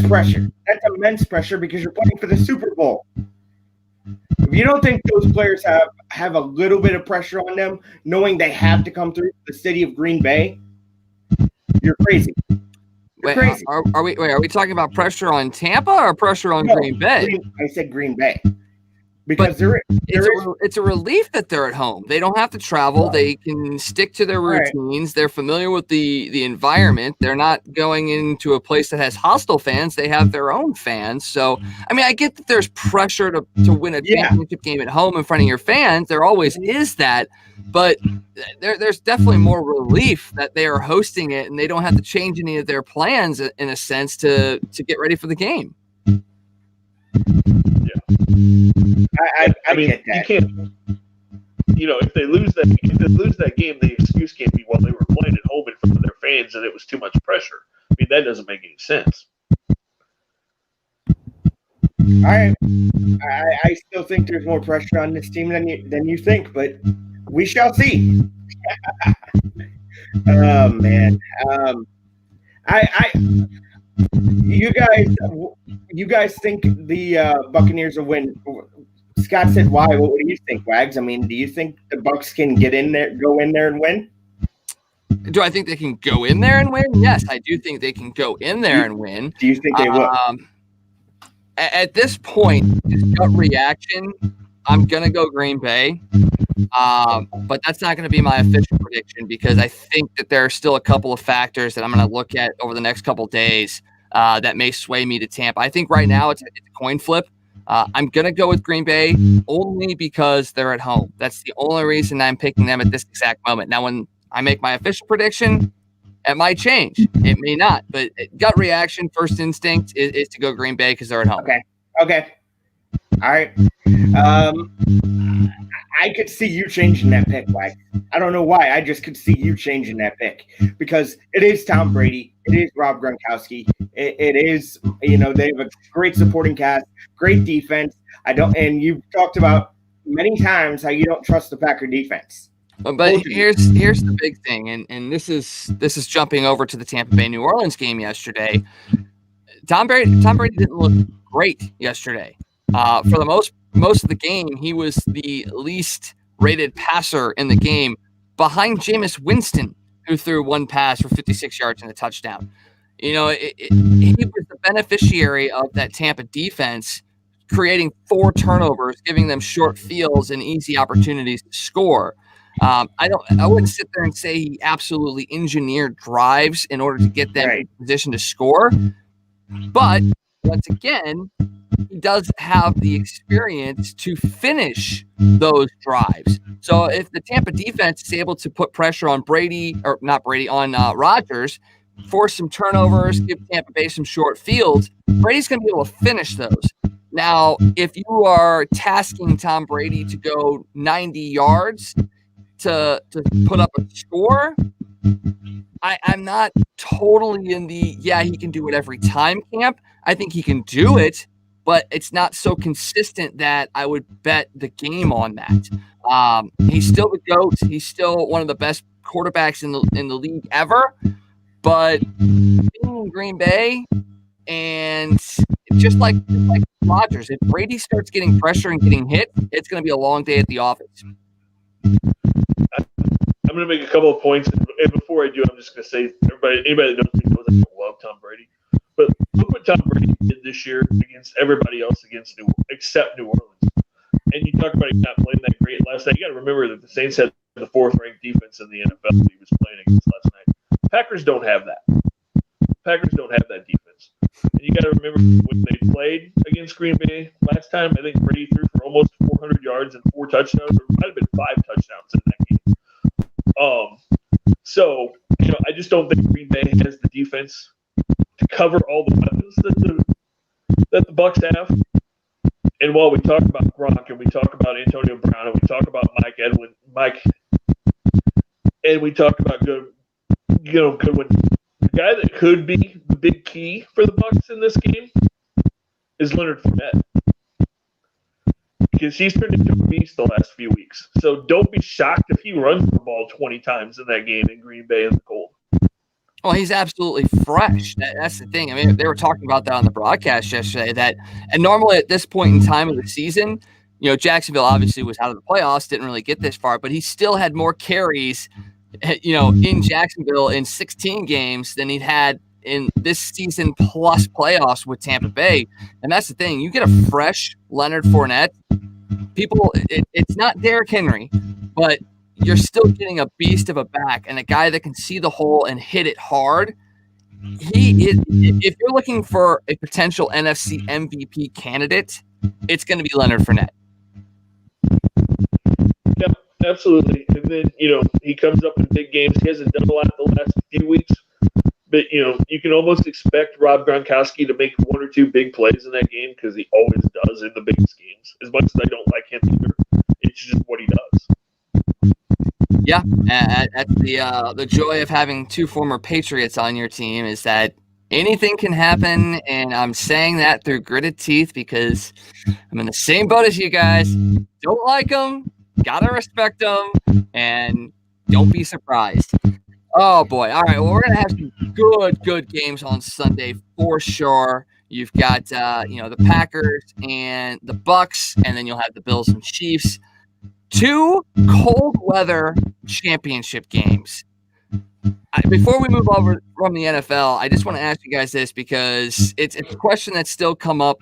pressure. That's immense pressure because you're playing for the Super Bowl. If you don't think those players have a little bit of pressure on them, knowing they have to come through the city of Green Bay, you're crazy. You're crazy. Are we talking about pressure on Tampa or pressure on Green Bay? I said Green Bay. Because it's a relief that they're at home. They don't have to travel. They can stick to their routines. They're familiar with the environment. They're not going into a place that has hostile fans. They have their own fans. So, I mean, I get that there's pressure to win a championship game at home in front of your fans. There always is that. But there's definitely more relief that they are hosting it and they don't have to change any of their plans, in a sense, to get ready for the game. I mean, get that. You can't. If they lose that game, the excuse can't be, well, they were playing at home in front of their fans and it was too much pressure. I mean, that doesn't make any sense. I still think there's more pressure on this team than you think, but we shall see. Oh man, You guys think the Buccaneers will win? Scott said, "Why? What do you think, Wags? I mean, do you think the Bucs can go in there and win?" Do I think they can go in there and win? Yes, I do think they can go in there and win. Do you think they will? At this point, just gut reaction, I'm gonna go Green Bay, but that's not gonna be my official prediction because I think that there are still a couple of factors that I'm gonna look at over the next couple of days that may sway me to Tampa. I think right now it's a coin flip. I'm going to go with Green Bay only because they're at home. That's the only reason I'm picking them at this exact moment. Now, when I make my official prediction, it might change. It may not. But gut reaction, first instinct is to go Green Bay because they're at home. Okay. All right. I could see you changing that pick, Mike. I don't know why. I just could see you changing that pick because it is Tom Brady. It is Rob Gronkowski. It is, they have a great supporting cast, great defense. And you've talked about many times how you don't trust the Packer defense. But here's the big thing, and this is jumping over to the Tampa Bay New Orleans game yesterday. Tom Brady didn't look great yesterday. For the most of the game, he was the least rated passer in the game behind Jameis Winston, who threw one pass for 56 yards and a touchdown. He was the beneficiary of that Tampa defense creating 4 turnovers, giving them short fields and easy opportunities to score. I wouldn't sit there and say he absolutely engineered drives in order to get them in position to score. But once again, he does have the experience to finish those drives. So if the Tampa defense is able to put pressure on Rodgers, force some turnovers, give Tampa Bay some short fields, Brady's going to be able to finish those. Now, if you are tasking Tom Brady to go 90 yards to put up a score, I'm not totally in the, he can do it every time camp. I think he can do it, but it's not so consistent that I would bet the game on that. He's still the GOAT. He's still one of the best quarterbacks in the league ever. But being in Green Bay, and just like Rodgers, if Brady starts getting pressure and getting hit, it's going to be a long day at the office. I'm going to make a couple of points, and before I do, I'm just going to say, anybody that knows me knows I love Tom Brady. But look what Tom Brady did this year against everybody else except New Orleans. And you talk about him not playing that great last night. You got to remember that the Saints had the 4th-ranked defense in the NFL that he was playing against last night. Packers don't have that. Packers don't have that defense. And you got to remember when they played against Green Bay last time, I think Brady threw for almost 400 yards and 4 touchdowns. Or it might have been 5 touchdowns in that game. So, I just don't think Green Bay has the defense to cover all the weapons that the Bucs have. And while we talk about Gronk and we talk about Antonio Brown and we talk about Mike and we talked about Goodwin. The guy that could be the big key for the Bucs in this game is Leonard Fournette, because he's turned into a beast the last few weeks. So don't be shocked if he runs the ball 20 times in that game in Green Bay in the cold. Well, he's absolutely fresh. That's the thing. I mean, they were talking about that on the broadcast yesterday. And normally at this point in time of the season, Jacksonville obviously was out of the playoffs, didn't really get this far, but he still had more carries, in Jacksonville in 16 games than he'd had in this season plus playoffs with Tampa Bay. And that's the thing. You get a fresh Leonard Fournette. It's not Derrick Henry, but you're still getting a beast of a back and a guy that can see the hole and hit it hard. If you're looking for a potential NFC MVP candidate, it's going to be Leonard Fournette. Yeah, absolutely. And then, he comes up in big games. He hasn't done a lot the last few weeks. But, you can almost expect Rob Gronkowski to make one or two big plays in that game, because he always does in the biggest games. As much as I don't like him either, it's just what he does. Yeah, that's the joy of having two former Patriots on your team, is that anything can happen, and I'm saying that through gritted teeth because I'm in the same boat as you guys. Don't like them, gotta respect them, and don't be surprised. Oh, boy. All right, well, we're going to have some good games on Sunday for sure. You've got, the Packers and the Bucs, and then you'll have the Bills and Chiefs. Two cold weather championship games. Before we move over from the NFL, I just want to ask you guys this, because it's a question that's still come up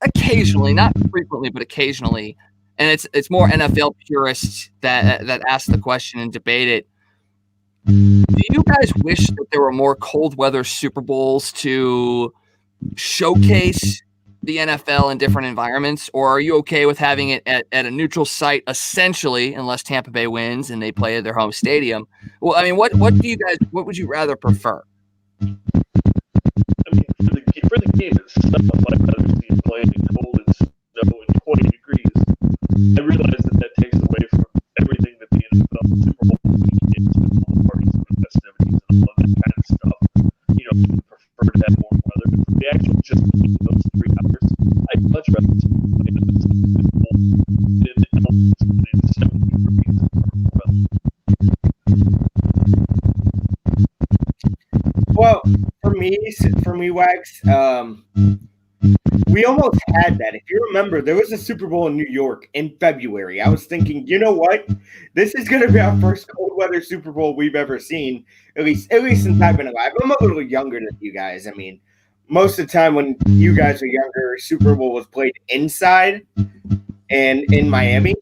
occasionally, not frequently, but occasionally. And it's more NFL purists that ask the question and debate it. Do you guys wish that there were more cold weather Super Bowls to showcase the NFL in different environments, or are you okay with having it at a neutral site, essentially, unless Tampa Bay wins and they play at their home stadium? Well, I mean, what would you rather prefer? I mean, for the game itself, I'd rather see it playing in cold and snow and 20 degrees. I realize that takes away from everything that the NFL Super Bowl is, all the parties and the festivities and all of that kind of stuff. I would prefer to have more weather. But for the actual just those 3 hours, I'd much rather see it playing in the cold than the elements in the 70 degrees weather. Well, for me, Wags, we almost had that. If you remember, there was a Super Bowl in New York in February. I was thinking, you know what? This is going to be our first cold weather Super Bowl we've ever seen, at least since I've been alive. I'm a little younger than you guys. I mean, most of the time when you guys were younger, Super Bowl was played inside and in Miami.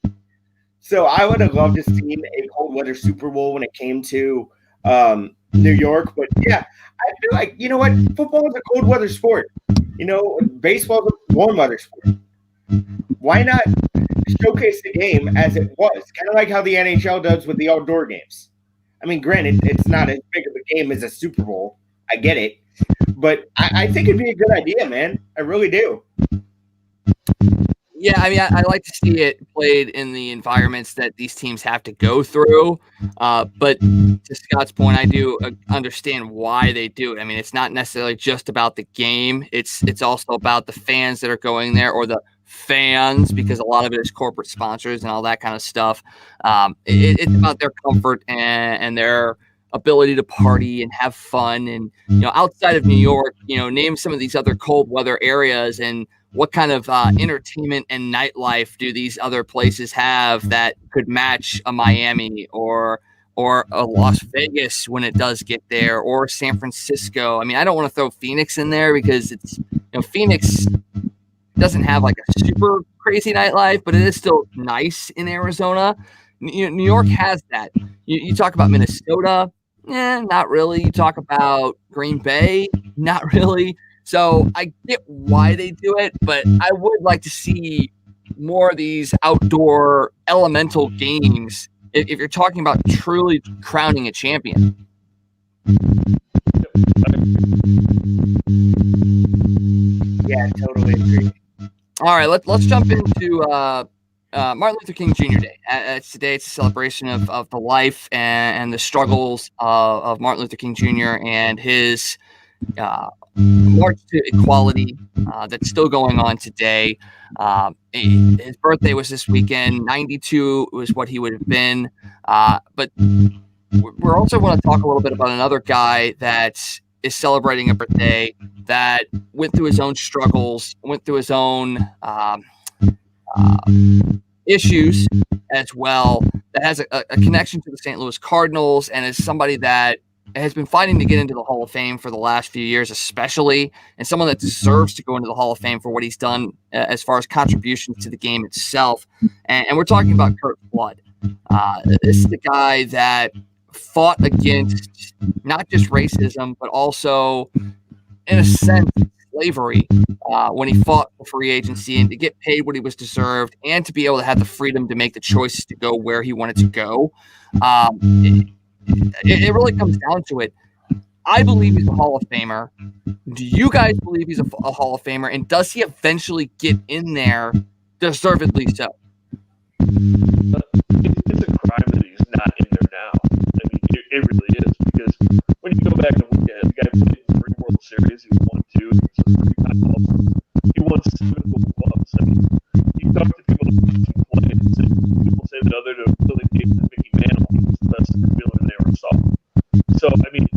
So I would have loved to see a cold weather Super Bowl when it came to New York. But yeah, I feel like, you know what? Football is a cold weather sport. Baseball is a warm weather sport. Why not showcase the game as it was? Kind of like how the NHL does with the outdoor games. I mean, granted, it's not as big of a game as a Super Bowl. I get it. But I think it'd be a good idea, man. I really do. Yeah, I mean, I like to see it played in the environments that these teams have to go through. But to Scott's point, I do understand why they do it. I mean, it's not necessarily just about the game. It's also about the fans that are going there, or the fans, because a lot of it is corporate sponsors and all that kind of stuff. It's about their comfort and their ability to party and have fun. And, outside of New York, name some of these other cold weather areas, and what kind of entertainment and nightlife do these other places have that could match a Miami or a Las Vegas when it does get there, or San Francisco? I mean, I don't want to throw Phoenix in there because it's, Phoenix doesn't have like a super crazy nightlife, but it is still nice in Arizona. New York has that. You talk about Minnesota, not really. You talk about Green Bay, not really. So I get why they do it, but I would like to see more of these outdoor elemental games if you're talking about truly crowning a champion. Yeah, totally agree. All right, let's jump into Martin Luther King Jr. Day. Today it's a celebration of the life and the struggles of Martin Luther King Jr. and his march to equality that's still going on today. His birthday was this weekend. 92 was what he would have been. But we're also want to talk a little bit about another guy that is celebrating a birthday that went through his own struggles, went through his own issues as well, that has a connection to the St. Louis Cardinals, and is somebody that has been fighting to get into the Hall of Fame for the last few years, especially, and someone that deserves to go into the Hall of Fame for what he's done as far as contributions to the game itself. And we're talking about Curt Flood. This is the guy that fought against not just racism, but also, in a sense, slavery when he fought for free agency and to get paid what he was deserved and to be able to have the freedom to make the choices to go where he wanted to go. It really comes down to it. I believe he's a Hall of Famer. Do you guys believe he's a Hall of Famer? And does he eventually get in there, deservedly so? It's a crime that he's not in there now. I mean, it really is, because when you go back and look at it, the guy played in 3 World Series, he won 2, he was a 3-time All-Star. He won 7 Gold Gloves. I mean, you talk to people that play, and people say that other than Billy Gates and Mickey Mantle, he was the best fielder they ever saw. So, I mean,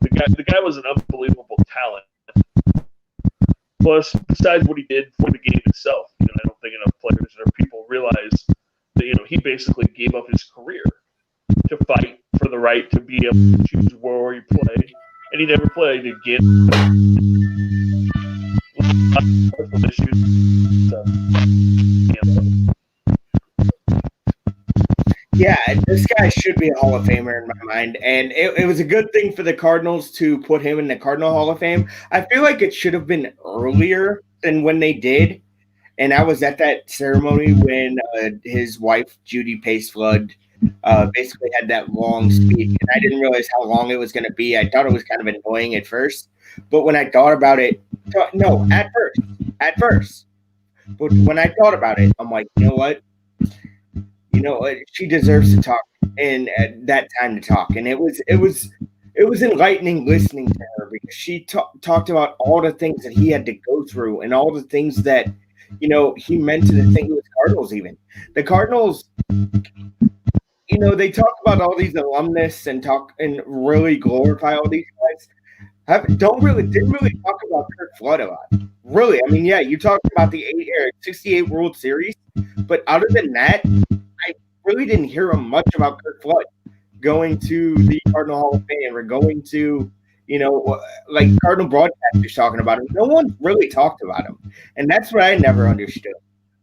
the guy was an unbelievable talent. Plus, besides what he did for the game itself, I don't think enough players or people realize that, he basically gave up his career to fight for the right to be able to choose where he played, and he never played again. Yeah, this guy should be a Hall of Famer in my mind, and it was a good thing for the Cardinals to put him in the Cardinal Hall of Fame. I feel like it should have been earlier than when they did, and I was at that ceremony when his wife, Judy Pace Flood, basically had that long speech, and I didn't realize how long it was going to be. I thought it was kind of annoying at first, but when I thought about it, no, at first, but when I thought about it, I'm like, you know what? She deserves to talk and at that time to talk. And it was enlightening listening to her, because she talked about all the things that he had to go through and all the things that, he meant to the St. Louis Cardinals. Even the Cardinals, they talk about all these alumnus and really glorify all these guys. Didn't really talk about Curt Flood a lot. Really, I mean, yeah, you talked about the 68 World Series, but other than that, I really didn't hear much about Curt Flood going to the Cardinal Hall of Fame or going to, like Cardinal broadcasters talking about him. No one really talked about him, and that's what I never understood.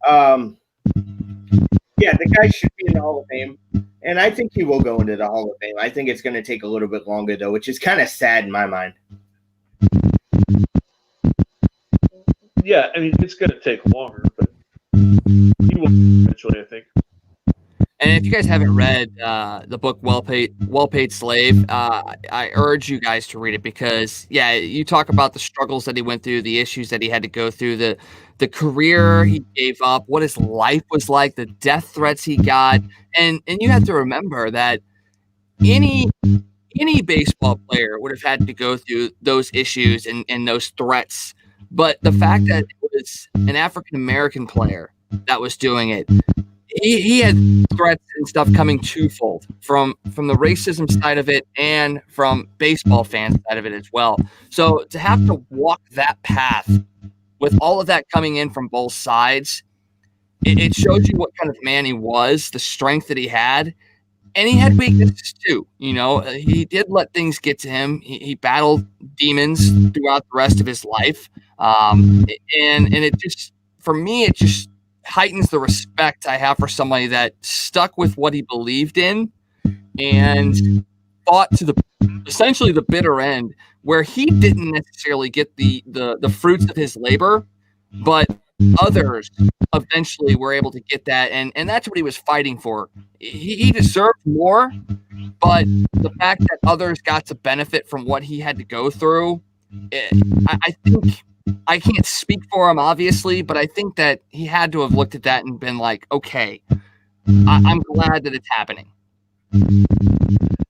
Yeah, the guy should be in the Hall of Fame, and I think he will go into the Hall of Fame. I think it's going to take a little bit longer, though, which is kind of sad in my mind. Yeah, I mean, it's going to take longer, but he will eventually, I think. And if you guys haven't read the book Well Paid Slave, I urge you guys to read it, because, yeah, you talk about the struggles that he went through, the issues that he had to go through, the career he gave up, what his life was like, the death threats he got. And you have to remember that any baseball player would have had to go through those issues and those threats. But the fact that it was an African-American player that was doing it, he had threats and stuff coming twofold from the racism side of it and from baseball fans side of it as well. So to have to walk that path with all of that coming in from both sides, it shows you what kind of man he was, the strength that he had. And he had weaknesses too. He did let things get to him. He battled demons throughout the rest of his life. And it just, for me, it just heightens the respect I have for somebody that stuck with what he believed in and fought to essentially the bitter end, where he didn't necessarily get the fruits of his labor, but others eventually were able to get that, and that's what he was fighting for. He deserved more, but the fact that others got to benefit from what he had to go through, I think I can't speak for him, obviously, but I think that he had to have looked at that and been like, okay, I'm glad that it's happening.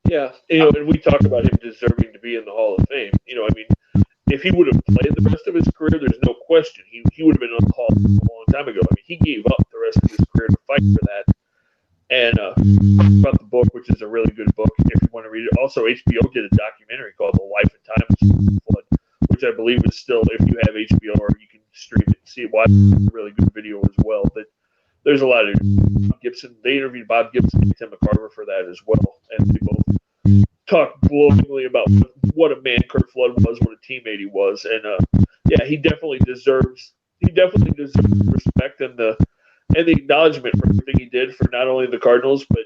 Yeah, and we talk about him deserving to be in the Hall of Fame. I mean, if he would have played the rest of his career, there's no question he would have been in the Hall a long time ago. I mean, he gave up the rest of his career to fight for that. And about the book, which is a really good book if you want to read it. Also, HBO did a documentary called The Life and Times of Flood, which I believe is still, if you have HBO or you can stream it and see it, watch it, a really good video as well. But there's a lot of Bob Gibson. They interviewed Bob Gibson and Tim McCarver for that as well, and they both talked glowingly about what a man Curt Flood was, what a teammate he was, and yeah, he definitely deserves respect and the acknowledgement for everything he did for not only the Cardinals but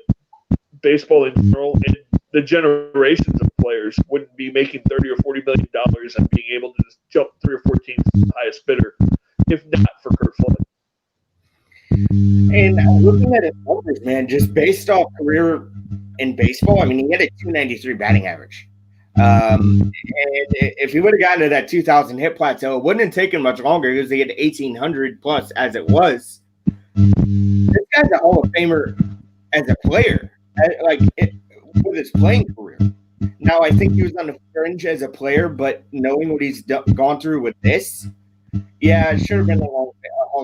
baseball in general, and the generations of players wouldn't be making $30 or $40 million and being able to just jump 3 or 4 teams to the highest bidder if not for Curt Flood. And looking at his numbers, man, just based off career in baseball, I mean, he had a 293 batting average. And if he would have gotten to that 2,000 hit plateau, it wouldn't have taken much longer because he had 1,800 plus as it was. This guy's a Hall of Famer as a player, with his playing career. Now, I think he was on the fringe as a player, but knowing what he's gone through with this, yeah, it should have been a Hall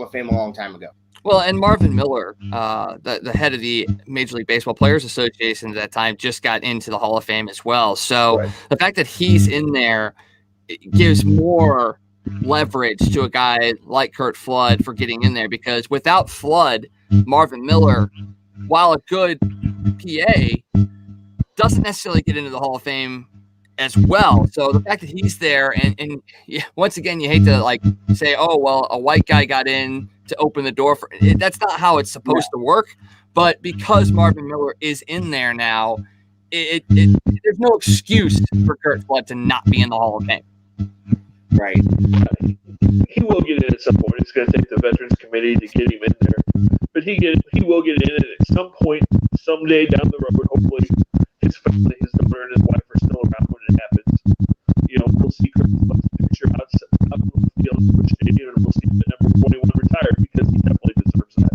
of Fame a long time ago. Well, and Marvin Miller, the head of the Major League Baseball Players Association at that time, just got into the Hall of Fame as well. So right. The fact that he's in there gives more leverage to a guy like Curt Flood for getting in there, because without Flood, Marvin Miller, while a good PA, doesn't necessarily get into the Hall of Fame as well. So the fact that he's there, and yeah, once again, you hate to say, oh, well, a white guy got in to open the door for it. That's not how it's supposed to work. But because Marvin Miller is in there now, there's no excuse for Curt Flood to not be in the Hall of Fame. Right. He will get in at some point. It's going to take the Veterans Committee to get him in there. But he will get in, and at some point, someday down the road, hopefully his family, his daughter and his wife are still around when it happens. We'll see Curt Flood's picture out on the field in the stadium, and we'll see the number 21 retired, because he definitely deserves that.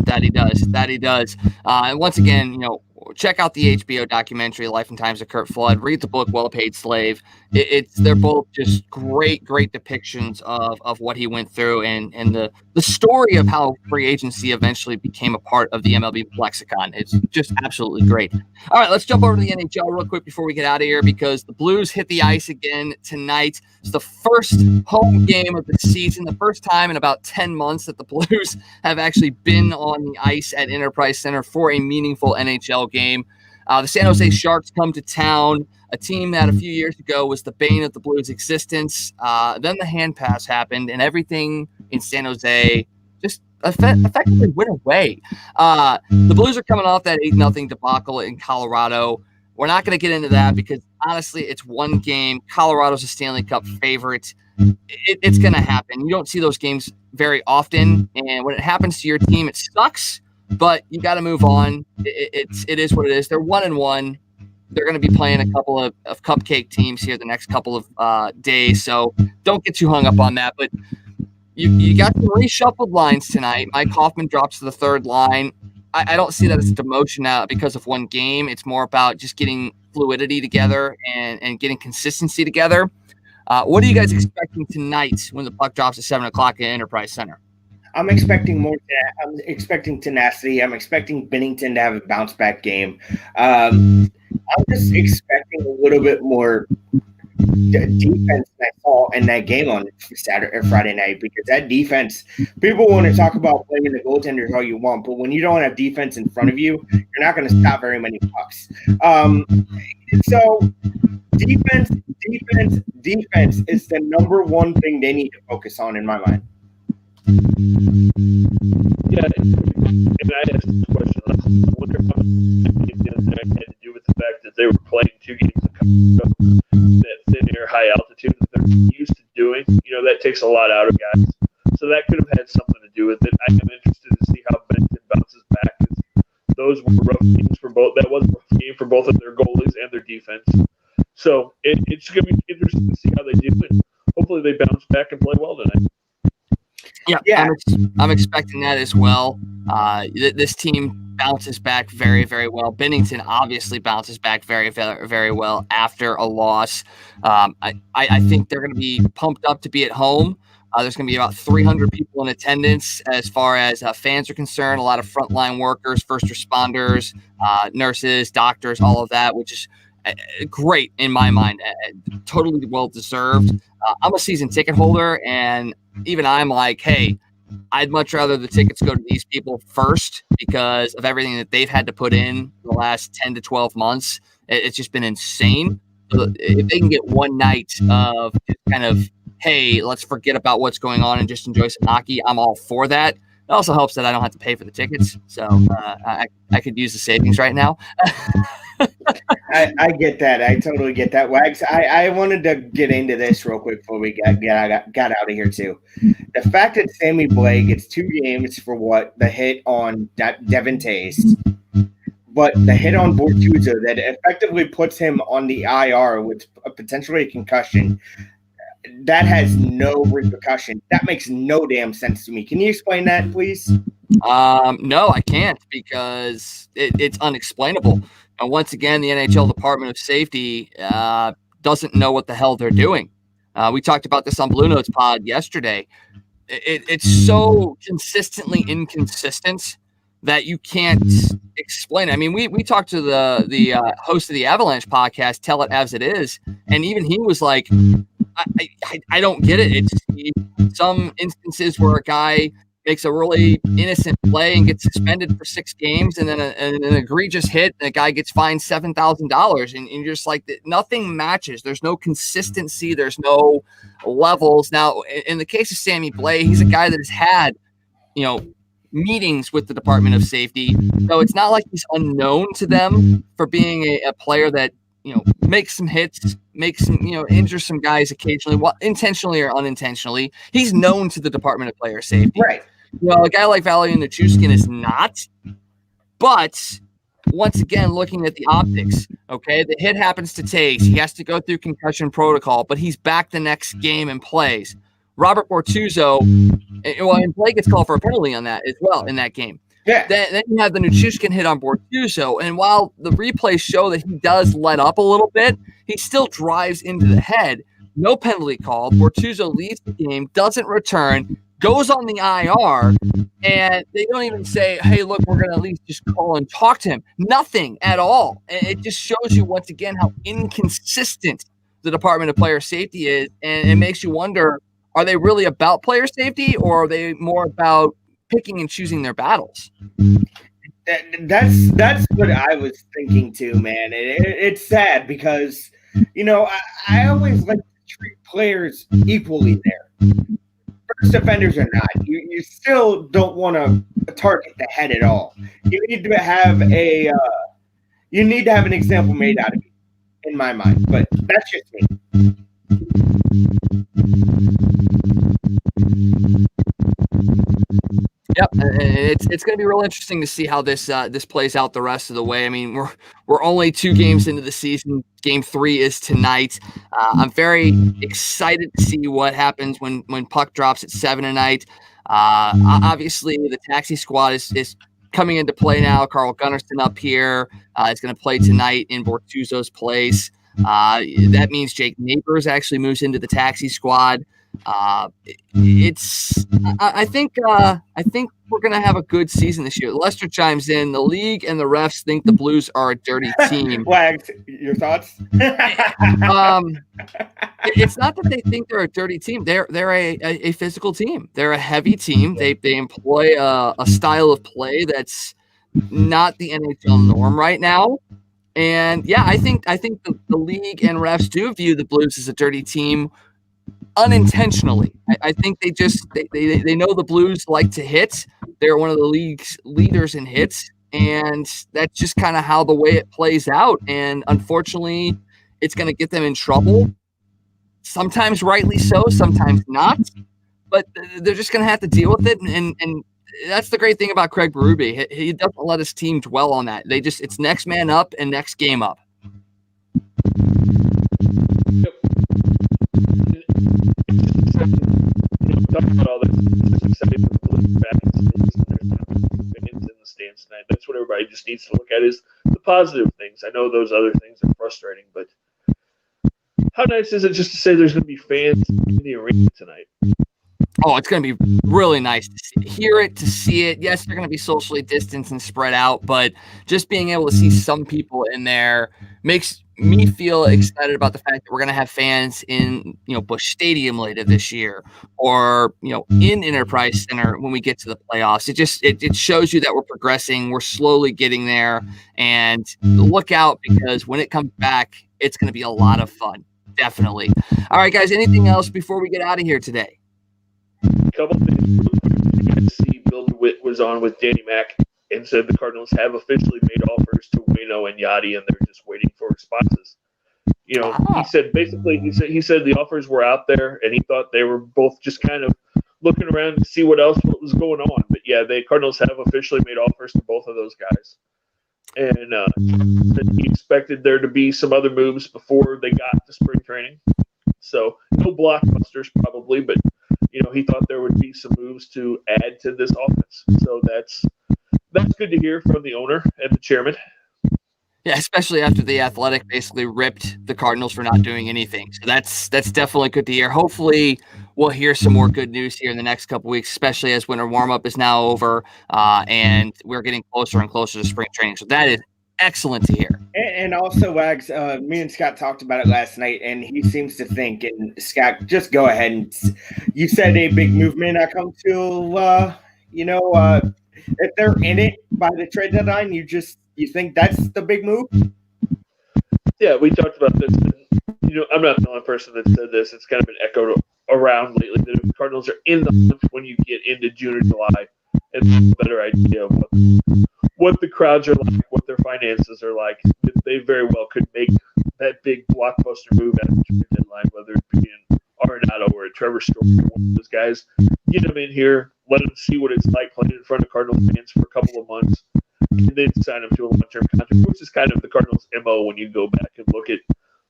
That he does. And once again, check out the HBO documentary, Life and Times of Curt Flood. Read the book, Well Paid Slave. They're both just great depictions of what he went through and the story of how free agency eventually became a part of the MLB lexicon. It's just absolutely great. All right, let's jump over to the NHL real quick before we get out of here, because the Blues hit the ice again tonight. It's the first home game of the season, the first time in about 10 months that the Blues have actually been on the ice at Enterprise Center for a meaningful NHL game. The San Jose Sharks come to town, a team that a few years ago was the bane of the Blues' existence. Then the hand pass happened, and everything in San Jose just effectively went away. The Blues are coming off that 8-0 debacle in Colorado. We're not going to get into that because, honestly, it's one game. Colorado's a Stanley Cup favorite. It's going to happen. You don't see those games very often, and when it happens to your team, it sucks. But you got to move on. It is what it is. They're 1-1. They're going to be playing a couple of cupcake teams here the next couple of days. So don't get too hung up on that. But you got some reshuffled lines tonight. Mike Hoffman drops to the third line. I don't see that as a demotion because of one game. It's more about just getting fluidity together and getting consistency together. What are you guys expecting tonight when the puck drops at 7 o'clock at Enterprise Center? I'm expecting more. I'm expecting tenacity. I'm expecting Binnington to have a bounce back game. I'm just expecting a little bit more defense that I saw in that game on Saturday or Friday night, because that defense, people want to talk about blaming the goaltenders all you want, but when you don't have defense in front of you, you're not going to stop very many pucks. So defense is the number one thing they need to focus on in my mind. Yeah, and I asked this question. I wonder how it had to do with the fact that they were playing 2 games of that thin air, high altitude that they're used to doing. That takes a lot out of guys. So that could have had something to do with it. I am interested to see how Benton bounces back. Those were rough games for both. That was a rough game for both of their goalies and their defense. So it's going to be interesting to see how they do. And hopefully they bounce back and play well tonight. Yeah. I'm expecting that as well. This team bounces back very, very well. Bennington obviously bounces back very, very, very well after a loss. I think they're going to be pumped up to be at home. There's going to be about 300 people in attendance as far as fans are concerned, a lot of frontline workers, first responders, nurses, doctors, all of that, which is great in my mind, totally well-deserved. I'm a season ticket holder, and even I'm like, hey, I'd much rather the tickets go to these people first because of everything that they've had to put in the last 10 to 12 months. It's just been insane. So if they can get one night of just kind of, hey, let's forget about what's going on and just enjoy some hockey, I'm all for that. It also helps that I don't have to pay for the tickets. So I could use the savings right now. I get that. I totally get that. Wags, I wanted to get into this real quick before we got out of here too. The fact that Sammy Blais gets 2 games for what the hit on Devin Taste, but the hit on Bortuzzo that effectively puts him on the IR with potentially a concussion, that has no repercussion. That makes no damn sense to me. Can you explain that, please? No, I can't because it's unexplainable. And once again, the NHL Department of Safety doesn't know what the hell they're doing. We talked about this on Blue Notes Pod yesterday. It's so consistently inconsistent that you can't explain it. I mean, we talked to the host of the Avalanche podcast, Tell It As It Is, and even he was like, I don't get it. It's some instances where a guy makes a really innocent play and gets suspended for 6 games, and then an egregious hit, and a guy gets fined $7,000, and you're just like, nothing matches. There's no consistency. There's no levels. Now, in the case of Sammy Blais, he's a guy that has had, meetings with the Department of Safety, so it's not like he's unknown to them for being a player that makes some hits, makes some, injures some guys occasionally, intentionally or unintentionally. He's known to the Department of Player Safety. Right. A guy like Valiant Nichushkin is not. But once again, looking at the optics, okay, the hit happens to Taze. He has to go through concussion protocol, but he's back the next game and plays. Robert Bortuzzo, and Blake gets called for a penalty on that as well in that game. Yeah. Then you have the Nichushkin hit on Bortuzzo, and while the replays show that he does let up a little bit, he still drives into the head. No penalty called. Bortuzzo leaves the game, doesn't return, goes on the IR, and they don't even say, hey, look, we're going to at least just call and talk to him. Nothing at all. And it just shows you once again how inconsistent the Department of Player Safety is, and it makes you wonder, are they really about player safety, or are they more about picking and choosing their battles? That's what I was thinking too, man. It's sad because, I always like to treat players equally there. First offenders or not, you still don't want to target the head at all. You need to have an example made out of you, in my mind. But that's just me. Yep, it's going to be real interesting to see how this plays out the rest of the way. I mean, we're only 2 games into the season. Game 3 is tonight. I'm very excited to see what happens when puck drops at 7 tonight. Obviously, the taxi squad is coming into play now. Carl Gunnarsson up here is going to play tonight in Bortuzzo's place. That means Jake Neighbors actually moves into the taxi squad. I think we're gonna have a good season this year. Lester chimes in. The league and the refs think the Blues are a dirty team. Wags, your thoughts? It's not that they think they're a dirty team. They're a physical team. They're a heavy team. They employ a style of play that's not the NHL norm right now. And yeah, I think the league and refs do view the Blues as a dirty team unintentionally. I think they know the Blues like to hit. They're one of the league's leaders in hits, and that's just kind of how the way it plays out. And unfortunately, it's going to get them in trouble. Sometimes rightly so, sometimes not. But they're just going to have to deal with it. And that's the great thing about Craig Berube. He doesn't let his team dwell on that. It's next man up and next game up. talk about all that. It's exciting to look back and see there's not fans in the stands tonight. That's what everybody just needs to look at is the positive things. I know those other things are frustrating, but how nice is it just to say there's going to be fans in the arena tonight? Oh, it's going to be really nice to hear it, to see it. Yes, they're going to be socially distanced and spread out, but just being able to see some people in there makes me feel excited about the fact that we're going to have fans in, Busch Stadium later this year, or, in Enterprise Center when we get to the playoffs. It shows you that we're progressing. We're slowly getting there, and look out, because when it comes back, it's going to be a lot of fun. Definitely. All right, guys, anything else before we get out of here today? A couple things real quick. You guys see Bill DeWitt was on with Danny Mac and said the Cardinals have officially made offers to Waino and Yadi, and they're just waiting for responses. He said basically he said the offers were out there, and he thought they were both just kind of looking around to see what was going on. But yeah, the Cardinals have officially made offers to both of those guys, and he expected there to be some other moves before they got to spring training. So no blockbusters probably, but he thought there would be some moves to add to this offense. So that's good to hear from the owner and the chairman. Yeah, especially after the Athletic basically ripped the Cardinals for not doing anything. So that's definitely good to hear. Hopefully we'll hear some more good news here in the next couple of weeks, especially as winter warm-up is now over and we're getting closer and closer to spring training. So that is excellent to hear. And also, Wags, me and Scott talked about it last night, and he seems to think, and Scott, just go ahead and you said a big move may not come to, if they're in it by the trade deadline, you think that's the big move? Yeah, we talked about this. I'm not the only person that said this. It's kind of been echoed around lately that if the Cardinals are in the hunt when you get into June or July, and a better idea of what the crowds are like, what their finances are like, they very well could make that big blockbuster move at the trade deadline, whether it be in Arenado or a Trevor Story, one of those guys. Get them in here, let them see what it's like playing in front of Cardinals fans for a couple of months, and then sign them to a long-term contract, which is kind of the Cardinals' MO when you go back and look at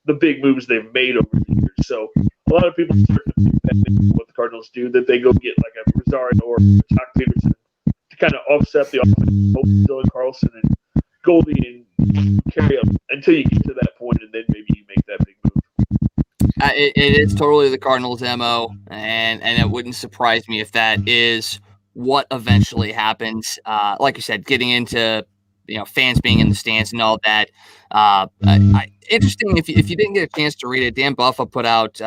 the big moves they've made over the years. So a lot of people start to think that what the Cardinals do, that they go get like a Rosario or a Jock Peterson to kind of offset the offense, hope Dylan Carlson and Goldie and carry them until you get to that point, and then maybe you make that big move. It is totally the Cardinals' MO, and it wouldn't surprise me if that is what eventually happens. Like you said, getting into fans being in the stands and all that. Interesting. If you didn't get a chance to read it, Dan Buffa put out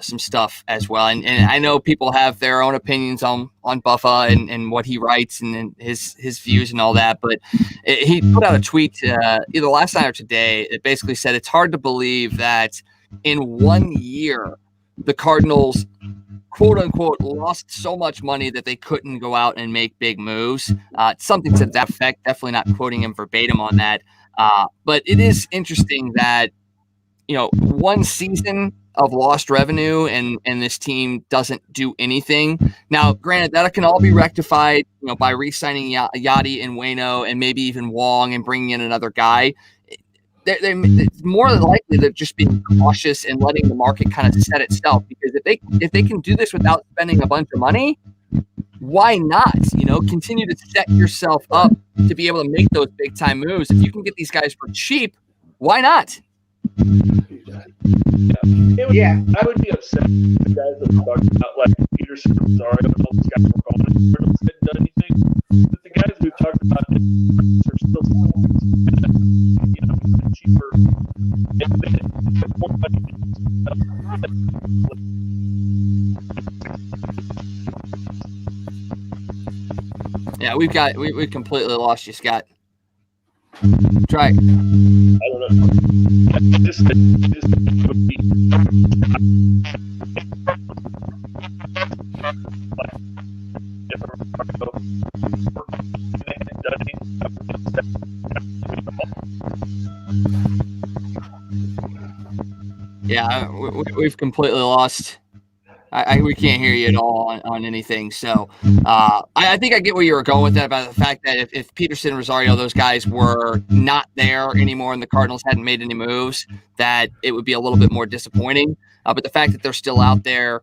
some stuff as well, and I know people have their own opinions on Buffa and what he writes and his views and all that. But he put out a tweet either last night or today. It basically said it's hard to believe that in 1 year the Cardinals, quote unquote, lost so much money that they couldn't go out and make big moves. Something to that effect. Definitely not quoting him verbatim on that. But it is interesting that, one season of lost revenue and this team doesn't do anything. Now, granted, that can all be rectified, by re-signing Yadi and Waino and maybe even Wong and bringing in another guy. They're more than likely they're just being cautious and letting the market kind of set itself, because if they can do this without spending a bunch of money, why not? Continue to set yourself up to be able to make those big time moves. If you can get these guys for cheap, why not? Yeah, I would be upset if the guys that we talked about, like Peterson, Rosario, and all these guys were gone and Cardinals hadn't done anything. But the guys we've talked about are still cheaper. And then more money. Yeah, we completely lost you, Scott. Try. I don't know. This would be Yeah, we've completely lost. We can't hear you at all on anything. So I think I get where you were going with that, about the fact that if Peterson, Rosario, those guys were not there anymore and the Cardinals hadn't made any moves, that it would be a little bit more disappointing. But the fact that they're still out there,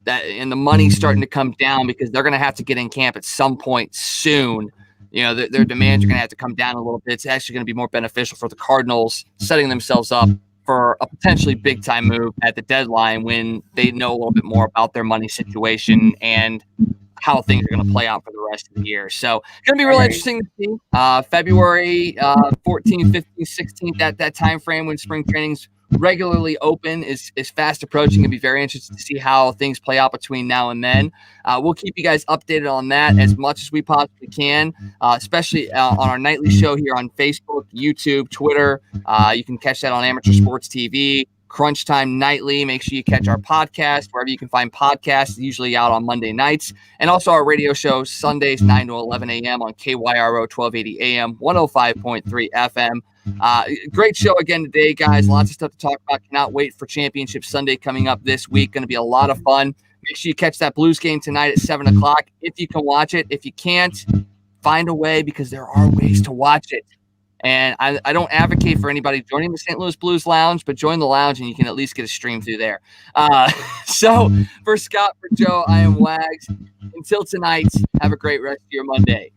and the money's starting to come down because they're going to have to get in camp at some point soon. Their demands are going to have to come down a little bit. It's actually going to be more beneficial for the Cardinals, setting themselves up for a potentially big time move at the deadline when they know a little bit more about their money situation and how things are going to play out for the rest of the year. So it's going to be really interesting to see. February 14th, 15th, 16th, that time frame when spring training's regularly open is fast approaching. It'll be very interesting to see how things play out between now and then. We'll keep you guys updated on that as much as we possibly can, especially on our nightly show here on Facebook, YouTube, Twitter. You can catch that on Amateur Sports TV, Crunch Time Nightly. Make sure you catch our podcast wherever you can find podcasts, usually out on Monday nights, and also our radio show Sundays 9 to 11 a.m. on KYRO 1280 AM, 105.3 FM. Great show again today, guys. Lots of stuff to talk about. Cannot wait for Championship Sunday coming up this week. Going to be a lot of fun. Make sure you catch that Blues game tonight at 7 o'clock if you can watch it. If you can't, find a way, because there are ways to watch it. And I don't advocate for anybody joining the St. Louis Blues Lounge, but join the lounge and you can at least get a stream through there. So for Scott, for Joe, I am Wags. Until tonight, have a great rest of your Monday.